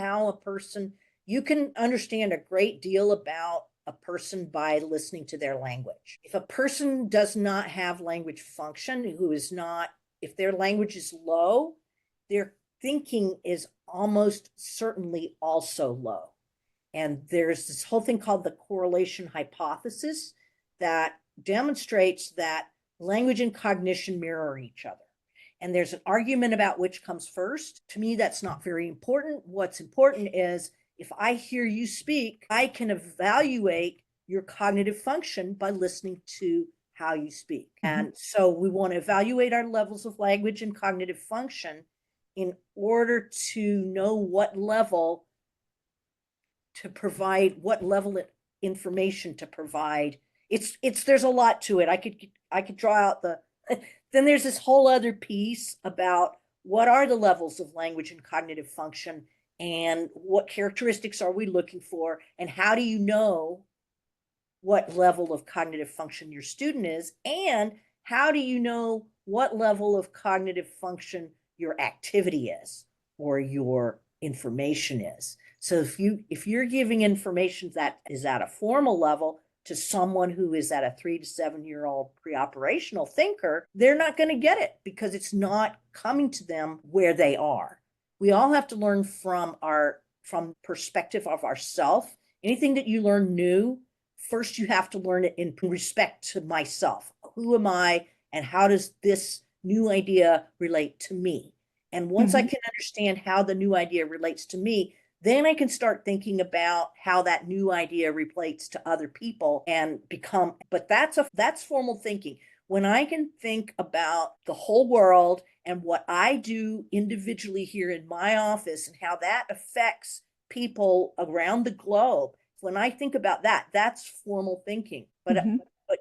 you can understand a great deal about a person by listening to their language. If a person does not have language function, if their language is low, their thinking is almost certainly also low. And there's this whole thing called the correlation hypothesis that demonstrates that language and cognition mirror each other. and there's an argument about which comes first. To me, that's not very important. What's important is if I hear you speak, I can evaluate your cognitive function by listening to how you speak. And so we want to evaluate our levels of language and cognitive function in order to know what level to provide, what level of information to provide. There's a lot to it. I could draw out then there's this whole other piece about what are the levels of language and cognitive function and what characteristics are we looking for, and how do you know what level of cognitive function your student is, and how do you know what level of cognitive function your activity is or your information is. So if you're giving information that is at a formal level to someone who is at a 3 to 7 year old pre-operational thinker, they're not going to get it because it's not coming to them where they are. We all have to learn from perspective of ourself. Anything that you learn new, first you have to learn it in respect to myself. Who am I, and how does this new idea relate to me? And once I can understand how the new idea relates to me, then I can start thinking about how that new idea relates to other people and but that's formal thinking. When I can think about the whole world and what I do individually here in my office and how that affects people around the globe, when I think about that, that's formal thinking. But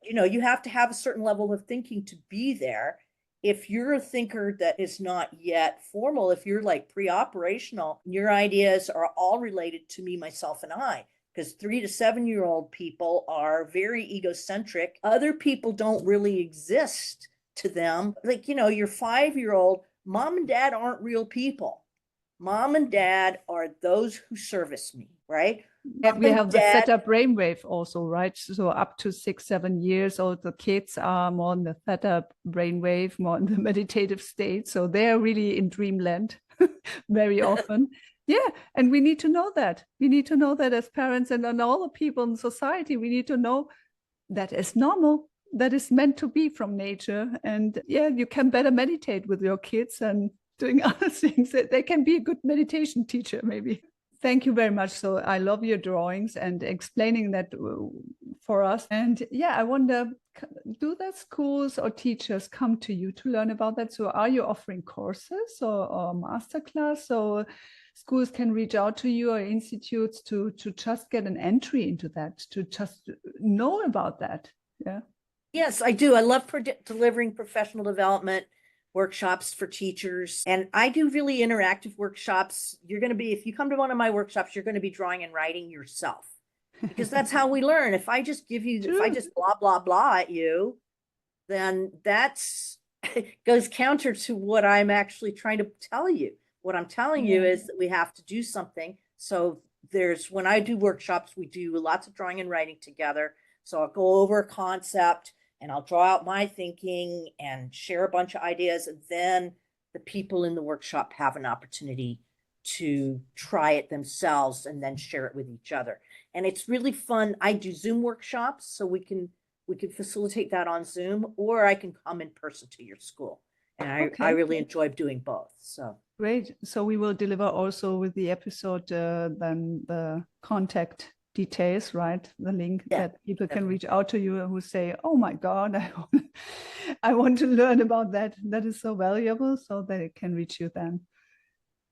you have to have a certain level of thinking to be there. If you're a thinker that is not yet formal, if you're like pre-operational, your ideas are all related to me, myself, and I, because 3 to 7 year old people are very egocentric. Other people don't really exist to them. Like, your 5-year-old, mom and dad aren't real people. Mom and dad are those who service me, right? We have the theta brainwave also, right? So up to 6, 7 years old, the kids are more in the theta brainwave, more in the meditative state. So they're really in dreamland very often. Yeah. And we need to know that. We need to know that as parents and all the people in society, we need to know that is normal. That is meant to be from nature. And yeah, you can better meditate with your kids and doing other things. They can be a good meditation teacher, maybe. Thank you very much. So I love your drawings and explaining that for us. And yeah, I wonder, do the schools or teachers come to you to learn about that? So are you offering courses or masterclass? So schools can reach out to you or institutes to just get an entry into that, to just know about that. Yeah. Yes, I do. I love delivering professional development workshops for teachers. And I do really interactive workshops. If you come to one of my workshops, you're going to be drawing and writing yourself, because that's how we learn. If I just blah, blah, blah at you, then that's goes counter to what I'm actually trying to tell you. What I'm telling you is that we have to do something. So when I do workshops, we do lots of drawing and writing together. So I'll go over a concept and I'll draw out my thinking and share a bunch of ideas. And then the people in the workshop have an opportunity to try it themselves and then share it with each other. And it's really fun. I do Zoom workshops, so we can facilitate that on Zoom, or I can come in person to your school. And I really enjoy doing both. So great. So we will deliver also with the episode then the contact details, right? The link that people can reach out to you who say, oh my God, I want to learn about that. That is so valuable, so they can reach you then.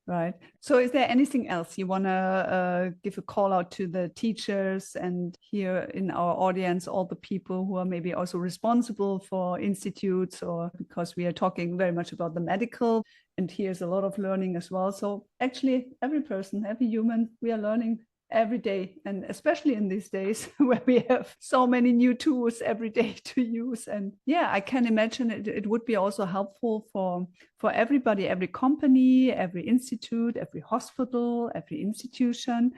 Right. So is there anything else you want to give a call out to the teachers and here in our audience, all the people who are maybe also responsible for institutes, or because we are talking very much about the medical, and here's a lot of learning as well. So actually every person, every human, we are learning every day, and especially in these days where we have so many new tools every day to use. And yeah, I can imagine it would be also helpful for everybody, every company, every institute, every hospital, every institution,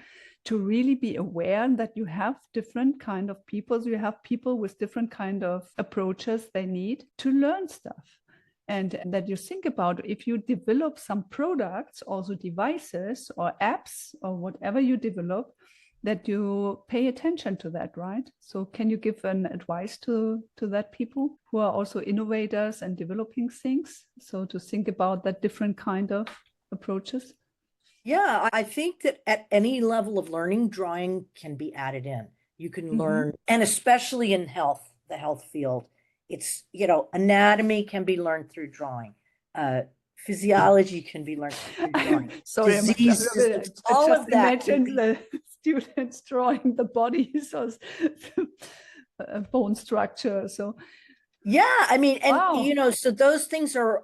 to really be aware that you have different kind of people. So you have people with different kind of approaches they need to learn stuff. And that you think about, if you develop some products, also devices or apps or whatever you develop, that you pay attention to that, right? So can you give an advice to that people who are also innovators and developing things? So to think about that different kind of approaches? Yeah, I think that at any level of learning, drawing can be added in. You can learn, and especially in health, the health field, it's, anatomy can be learned through drawing. Physiology can be learned through drawing. Sorry, Disease systems, I all just of that. imagined the students drawing the bodies or bone structure. So yeah, I mean, and wow. so those things are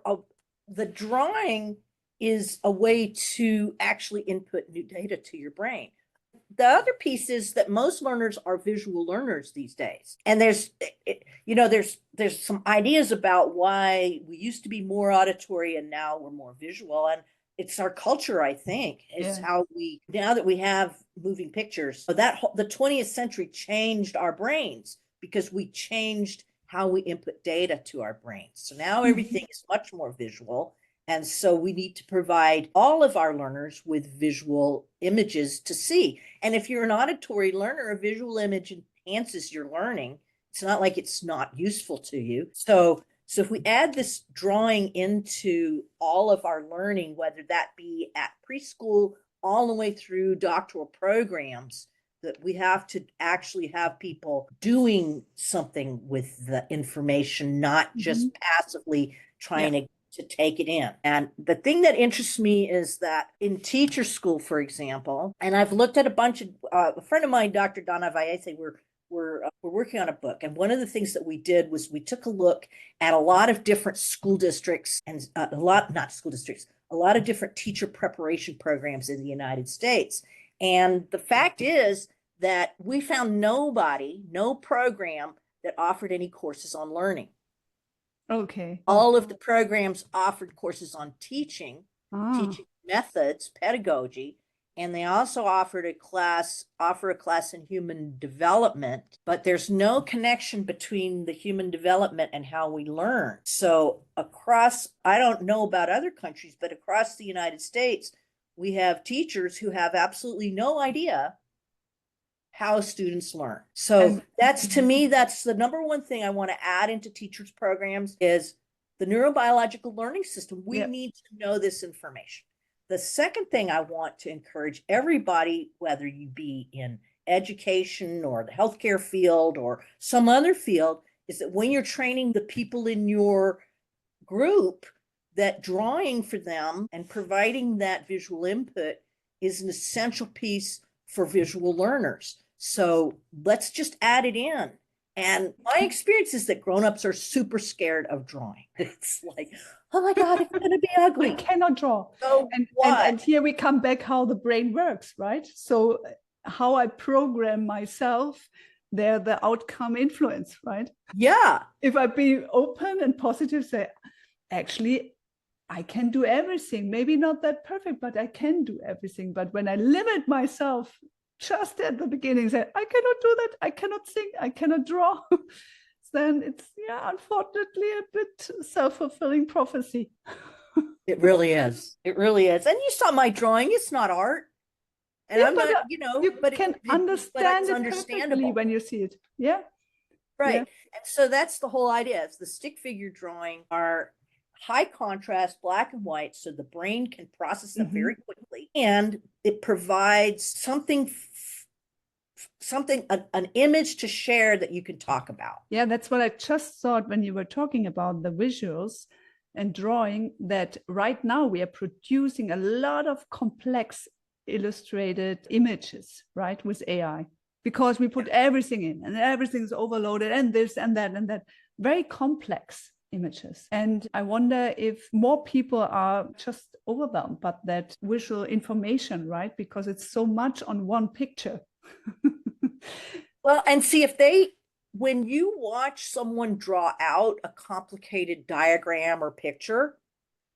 the drawing is a way to actually input new data to your brain. The other piece is that most learners are visual learners these days. And there's some ideas about why we used to be more auditory and now we're more visual. And it's our culture, I think, is how now that we have moving pictures, that the 20th century changed our brains because we changed how we input data to our brains. So now everything is much more visual. And so we need to provide all of our learners with visual images to see. And if you're an auditory learner, a visual image enhances your learning. It's not like it's not useful to you. So if we add this drawing into all of our learning, whether that be at preschool all the way through doctoral programs, that we have to actually have people doing something with the information, not just passively trying to take it in. And the thing that interests me is that in teacher school, for example, and I've looked at a bunch of, a friend of mine, Dr. Donna Vallese, we're working on a book. And one of the things that we did was we took a look at a lot of different school districts and a lot of different teacher preparation programs in the United States. And the fact is that we found no program that offered any courses on learning. Okay. All of the programs offered courses on teaching methods, pedagogy, and they also offer a class in human development, but there's no connection between the human development and how we learn. So I don't know about other countries, but across the United States, we have teachers who have absolutely no idea how students learn. So to me, that's the number one thing I want to add into teachers' programs is the neurobiological learning system. We need to know this information. The second thing I want to encourage everybody, whether you be in education or the healthcare field or some other field, is that when you're training the people in your group, that drawing for them and providing that visual input is an essential piece for visual learners. So let's just add it in. And my experience is that grownups are super scared of drawing. It's like, oh my God, it's going to be ugly. I cannot draw. So and here we come back how the brain works, right? So how I program myself, they're the outcome influence, right? Yeah. If I be open and positive, say, actually, I can do everything. Maybe not that perfect, but I can do everything. But when I limit myself just at the beginning, say, I cannot do that, I cannot sing, I cannot draw, then it's, unfortunately a bit self-fulfilling prophecy. It really is. It really is. And you saw my drawing, it's not art. And I'm not, you can understand it perfectly when you see it. Yeah. Right. Yeah. And so that's the whole idea. It's the stick figure drawing are high contrast, black and white, so the brain can process them very quickly. And it provides an image to share that you can talk about. Yeah, that's what I just thought when you were talking about the visuals and drawing, that right now we are producing a lot of complex illustrated images, right, with AI, because we put everything in and everything's overloaded and this and that, very complex images. And I wonder if more people are just overwhelmed by that visual information, right? Because it's so much on one picture. Well, and see, when you watch someone draw out a complicated diagram or picture,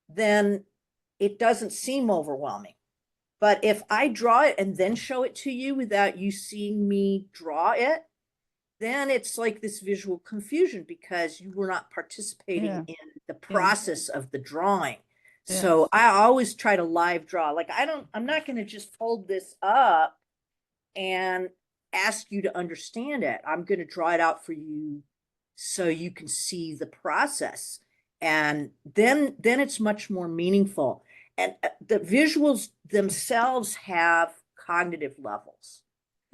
then it doesn't seem overwhelming. But if I draw it and then show it to you without you seeing me draw it, then it's like this visual confusion because you were not participating in the process of the drawing. So I always try to live draw. Like I'm not going to just hold this up and ask you to understand it. I'm going to draw it out for you so you can see the process. And then it's much more meaningful. And the visuals themselves have cognitive levels.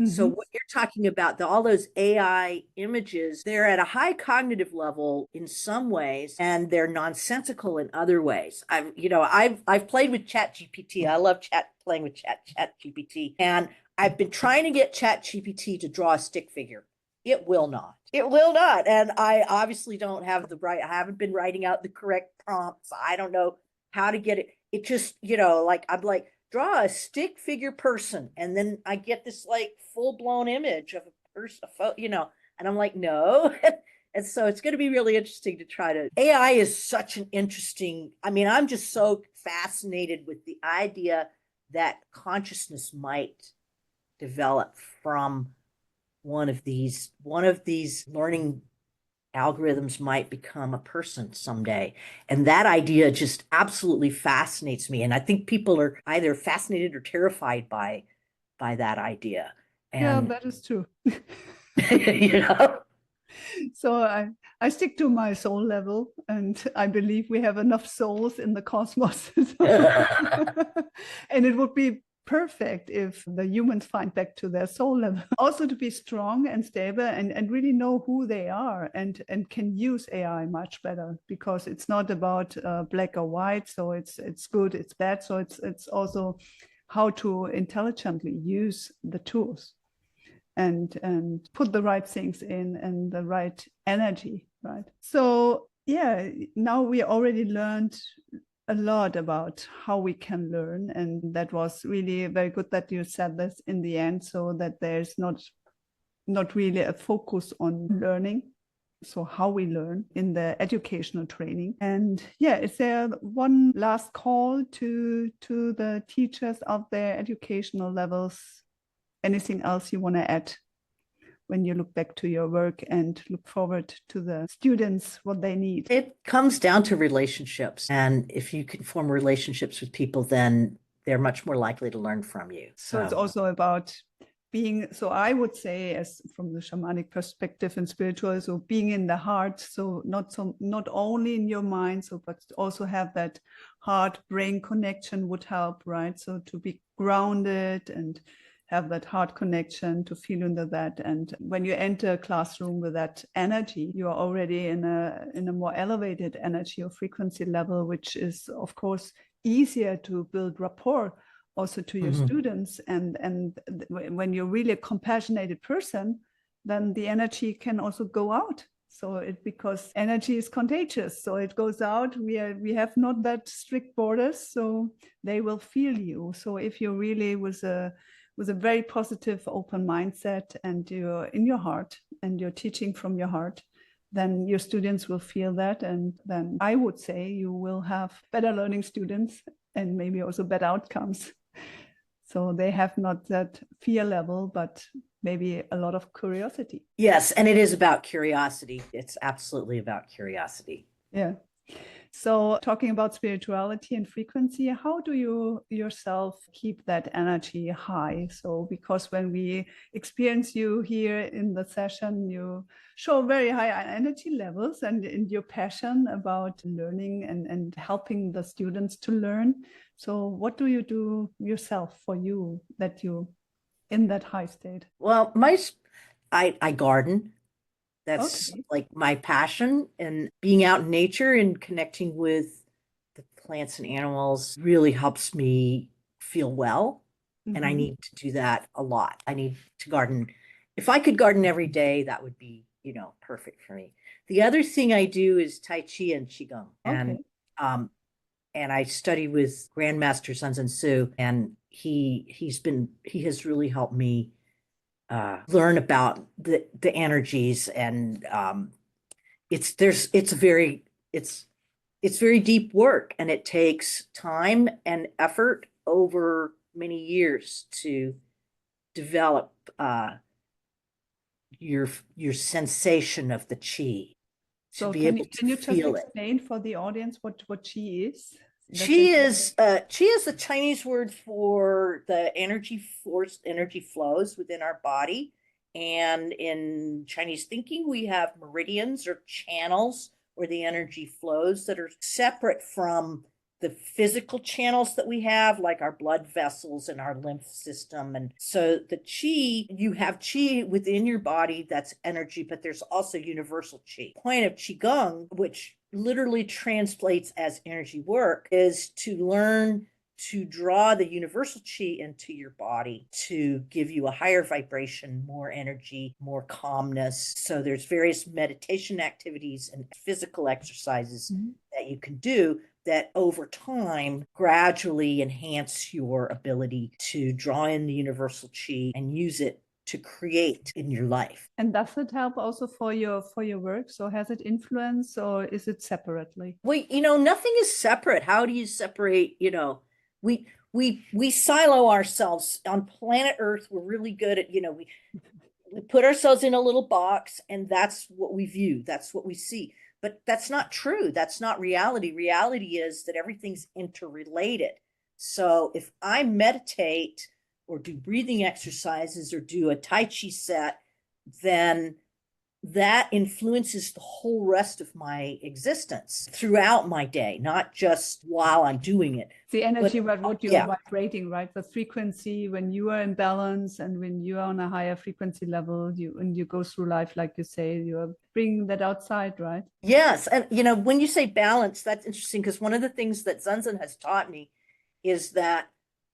So what you're talking about, all those AI images, they're at a high cognitive level in some ways, and they're nonsensical in other ways. I've played with ChatGPT. I love playing with ChatGPT, and I've been trying to get ChatGPT to draw a stick figure. It will not. It will not. And I obviously don't have I haven't been writing out the correct prompts. I don't know how to get it. It just, I'm like, draw a stick figure person, and then I get this like full-blown image of a person, and I'm like, no. And so it's going to be really interesting to try to. AI is such an interesting, I'm just so fascinated with the idea that consciousness might develop from one of these learning algorithms might become a person someday. And that idea just absolutely fascinates me. And I think people are either fascinated or terrified by that idea. And yeah, that is true. you know. So I stick to my soul level, and I believe we have enough souls in the cosmos. And it would be perfect if the humans find back to their soul level. Also to be strong and stable and really know who they are and can use AI much better, because it's not about black or white. So it's good, it's bad. So it's also how to intelligently use the tools and put the right things in and the right energy, right? So yeah, now we already learned a lot about how we can learn, and that was really very good that you said this in the end, so that there's not really a focus on learning, so how we learn in the educational training. And yeah, is there one last call to the teachers of their educational levels? Anything else you want to add when you look back to your work and look forward to the students, what they need? It comes down to relationships. And if you can form relationships with people, then they're much more likely to learn from you. So it's also about being, so I would say, as from the shamanic perspective and spiritual, so being in the heart, so not only in your mind, so but also have that heart brain connection would help, right? So to be grounded and have that heart connection, to feel into that. And when you enter a classroom with that energy, you are already in a more elevated energy or frequency level, which is of course easier to build rapport also to your students. And when you're really a compassionate person, then the energy can also go out. So because energy is contagious, so it goes out. We have not that strict borders, so they will feel you. So if you're really with a very positive, open mindset, and you're in your heart and you're teaching from your heart, then your students will feel that. And then I would say you will have better learning students and maybe also better outcomes. So they have not that fear level, but maybe a lot of curiosity. Yes, and it is about curiosity. It's absolutely about curiosity. Yeah. So talking about spirituality and frequency, how do you yourself keep that energy high? So because when we experience you here in the session, you show very high energy levels and in your passion about learning and helping the students to learn. So what do you do yourself for you that you in that high state? Well, I garden. That's Okay. like my passion, and being out in nature and connecting with the plants and animals really helps me feel well. And I need to do that a lot. I need to garden. If I could garden every day, that would be, perfect for me. The other thing I do is Tai Chi and Qigong. Okay. And I study with Grandmaster Sun Tzu, and he has really helped me learn about the energies, and it's very deep work, and it takes time and effort over many years to develop your sensation of the chi, to So be able to can you just feel it. explain for the audience what chi is? Chi is the Chinese word for the energy force, energy flows within our body. And in Chinese thinking, we have meridians or channels where the energy flows that are separate from the physical channels that we have, like our blood vessels and our lymph system. And so the chi, you have chi within your body, that's energy, but there's also universal chi. The point of qigong, which literally translates as energy work, is to learn to draw the universal chi into your body to give you a higher vibration, more energy, more calmness. So there's various meditation activities and physical exercises that you can do that over time gradually enhance your ability to draw in the universal chi and use it to create in your life. And does it help also for your work? So has it influence, or is it separately? Well, nothing is separate. How do you separate, we silo ourselves on planet Earth. We're really good at, we put ourselves in a little box, and that's what we view. That's what we see. But that's not true. That's not reality. Reality is that everything's interrelated. So if I meditate or do breathing exercises or do a Tai Chi set, then that influences the whole rest of my existence throughout my day, not just while I'm doing it. The energy, but what you're vibrating, right? The frequency, when you are in balance and when you are on a higher frequency level, and you go through life, like you say, you're bringing that outside, right? Yes. And, when you say balance, that's interesting, because one of the things that Zenzen has taught me is that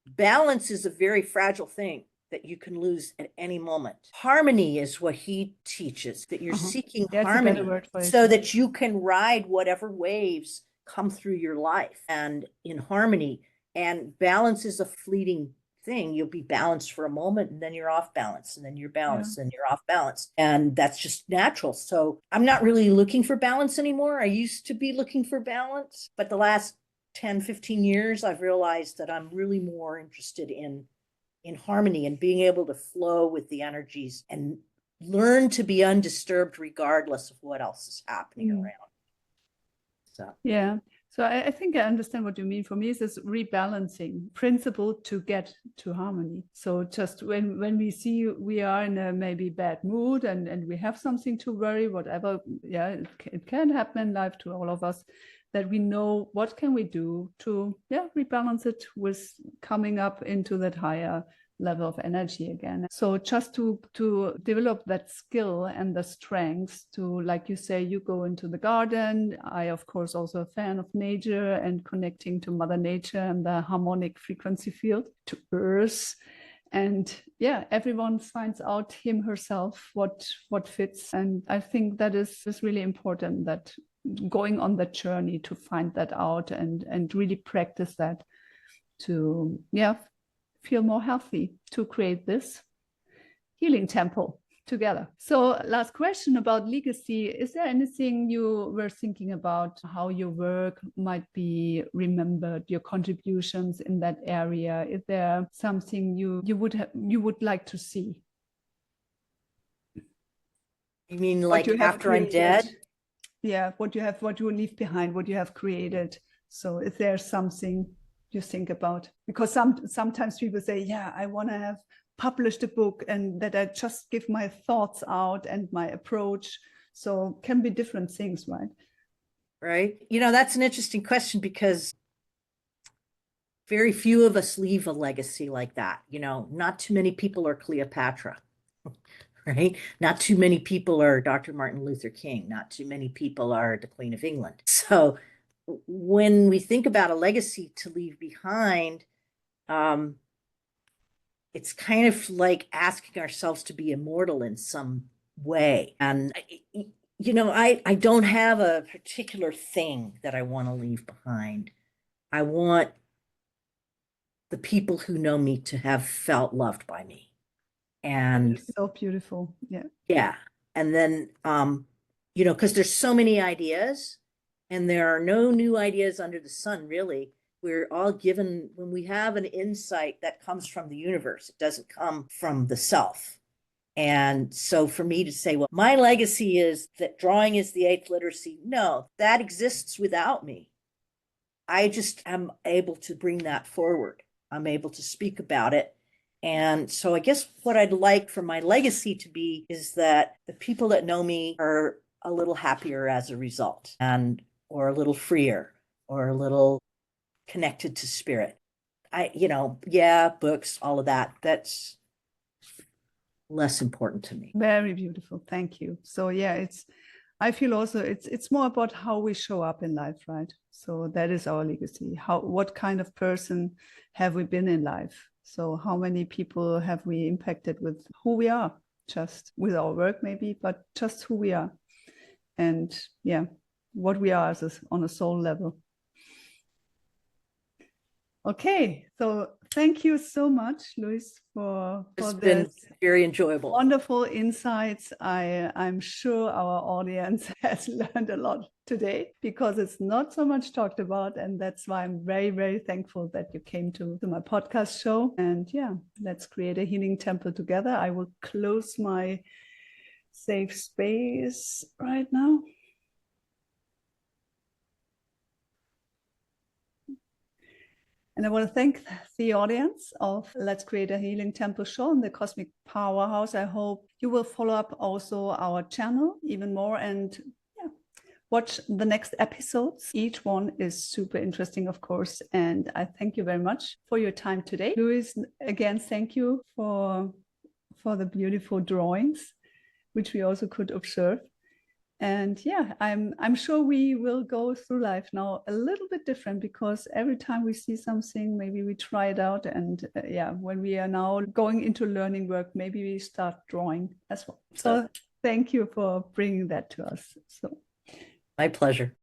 balance is a very fragile thing that you can lose at any moment. Harmony is what he teaches, that you're seeking harmony so that you can ride whatever waves come through your life and in harmony. And balance is a fleeting thing. You'll be balanced for a moment, and then you're off balance, and then you're balanced, and you're off balance. And that's just natural. So I'm not really looking for balance anymore. I used to be looking for balance, but the last 10, 15 years, I've realized that I'm really more interested in harmony and being able to flow with the energies and learn to be undisturbed regardless of what else is happening around. So I think I understand what you mean. For me, it's this rebalancing principle to get to harmony. So just when we see we are in a maybe bad mood and we have something to worry, whatever, it can happen in life to all of us, that we know what can we do to rebalance it with coming up into that higher level of energy again. So just to develop that skill and the strengths to, like you say, you go into the garden. I, of course, also a fan of nature and connecting to Mother Nature and the harmonic frequency field, to Earth. And everyone finds out him herself what fits. And I think that is really important, that going on the journey to find that out and really practice that to feel more healthy, to create this healing temple together. So last question about legacy. Is there anything you were thinking about, how your work might be remembered, your contributions in that area? Is there something you would like to see? You mean like after I'm dead? Yeah, what you leave behind, what you have created. So is there something you think about? Because sometimes people say, I want to have published a book and that I just give my thoughts out and my approach. So can be different things, right? Right. That's an interesting question, because very few of us leave a legacy like that. Not too many people are Cleopatra. Right? Not too many people are Dr. Martin Luther King. Not too many people are the Queen of England. So when we think about a legacy to leave behind, it's kind of like asking ourselves to be immortal in some way. And, I don't have a particular thing that I want to leave behind. I want the people who know me to have felt loved by me. And so beautiful. And then because there's so many ideas, and there are no new ideas under the sun, really. We're all given, when we have an insight that comes from the universe, it doesn't come from the self. And so for me to say, well, my legacy is that drawing is the eighth literacy, no, that exists without me. I just am able to bring that forward. I'm able to speak about it. And so I guess what I'd like for my legacy to be is that the people that know me are a little happier as a result, and or a little freer, or a little connected to spirit. Yeah, books, all of that. That's less important to me. Very beautiful. Thank you. So yeah, I feel also it's more about how we show up in life, right? So that is our legacy. What kind of person have we been in life? So how many people have we impacted with who we are, just with our work maybe, but just who we are. And yeah, what we are on a soul level. Okay, so thank you so much, Louise, for It's been very enjoyable. Wonderful insights. I'm sure our audience has learned a lot today because it's not so much talked about. And that's why I'm very, very thankful that you came to my podcast show. And yeah, let's create a healing temple together. I will close my safe space right now. And I want to thank the audience of Let's Create a Healing Temple show on the Cosmic Powerhouse. I hope you will follow up also our channel even more and watch the next episodes. Each one is super interesting, of course. And I thank you very much for your time today. Louise, again, thank you for the beautiful drawings, which we also could observe. And yeah, I'm sure we will go through life now a little bit different because every time we see something, maybe we try it out. And when we are now going into learning work, maybe we start drawing as well. So thank you for bringing that to us. So my pleasure.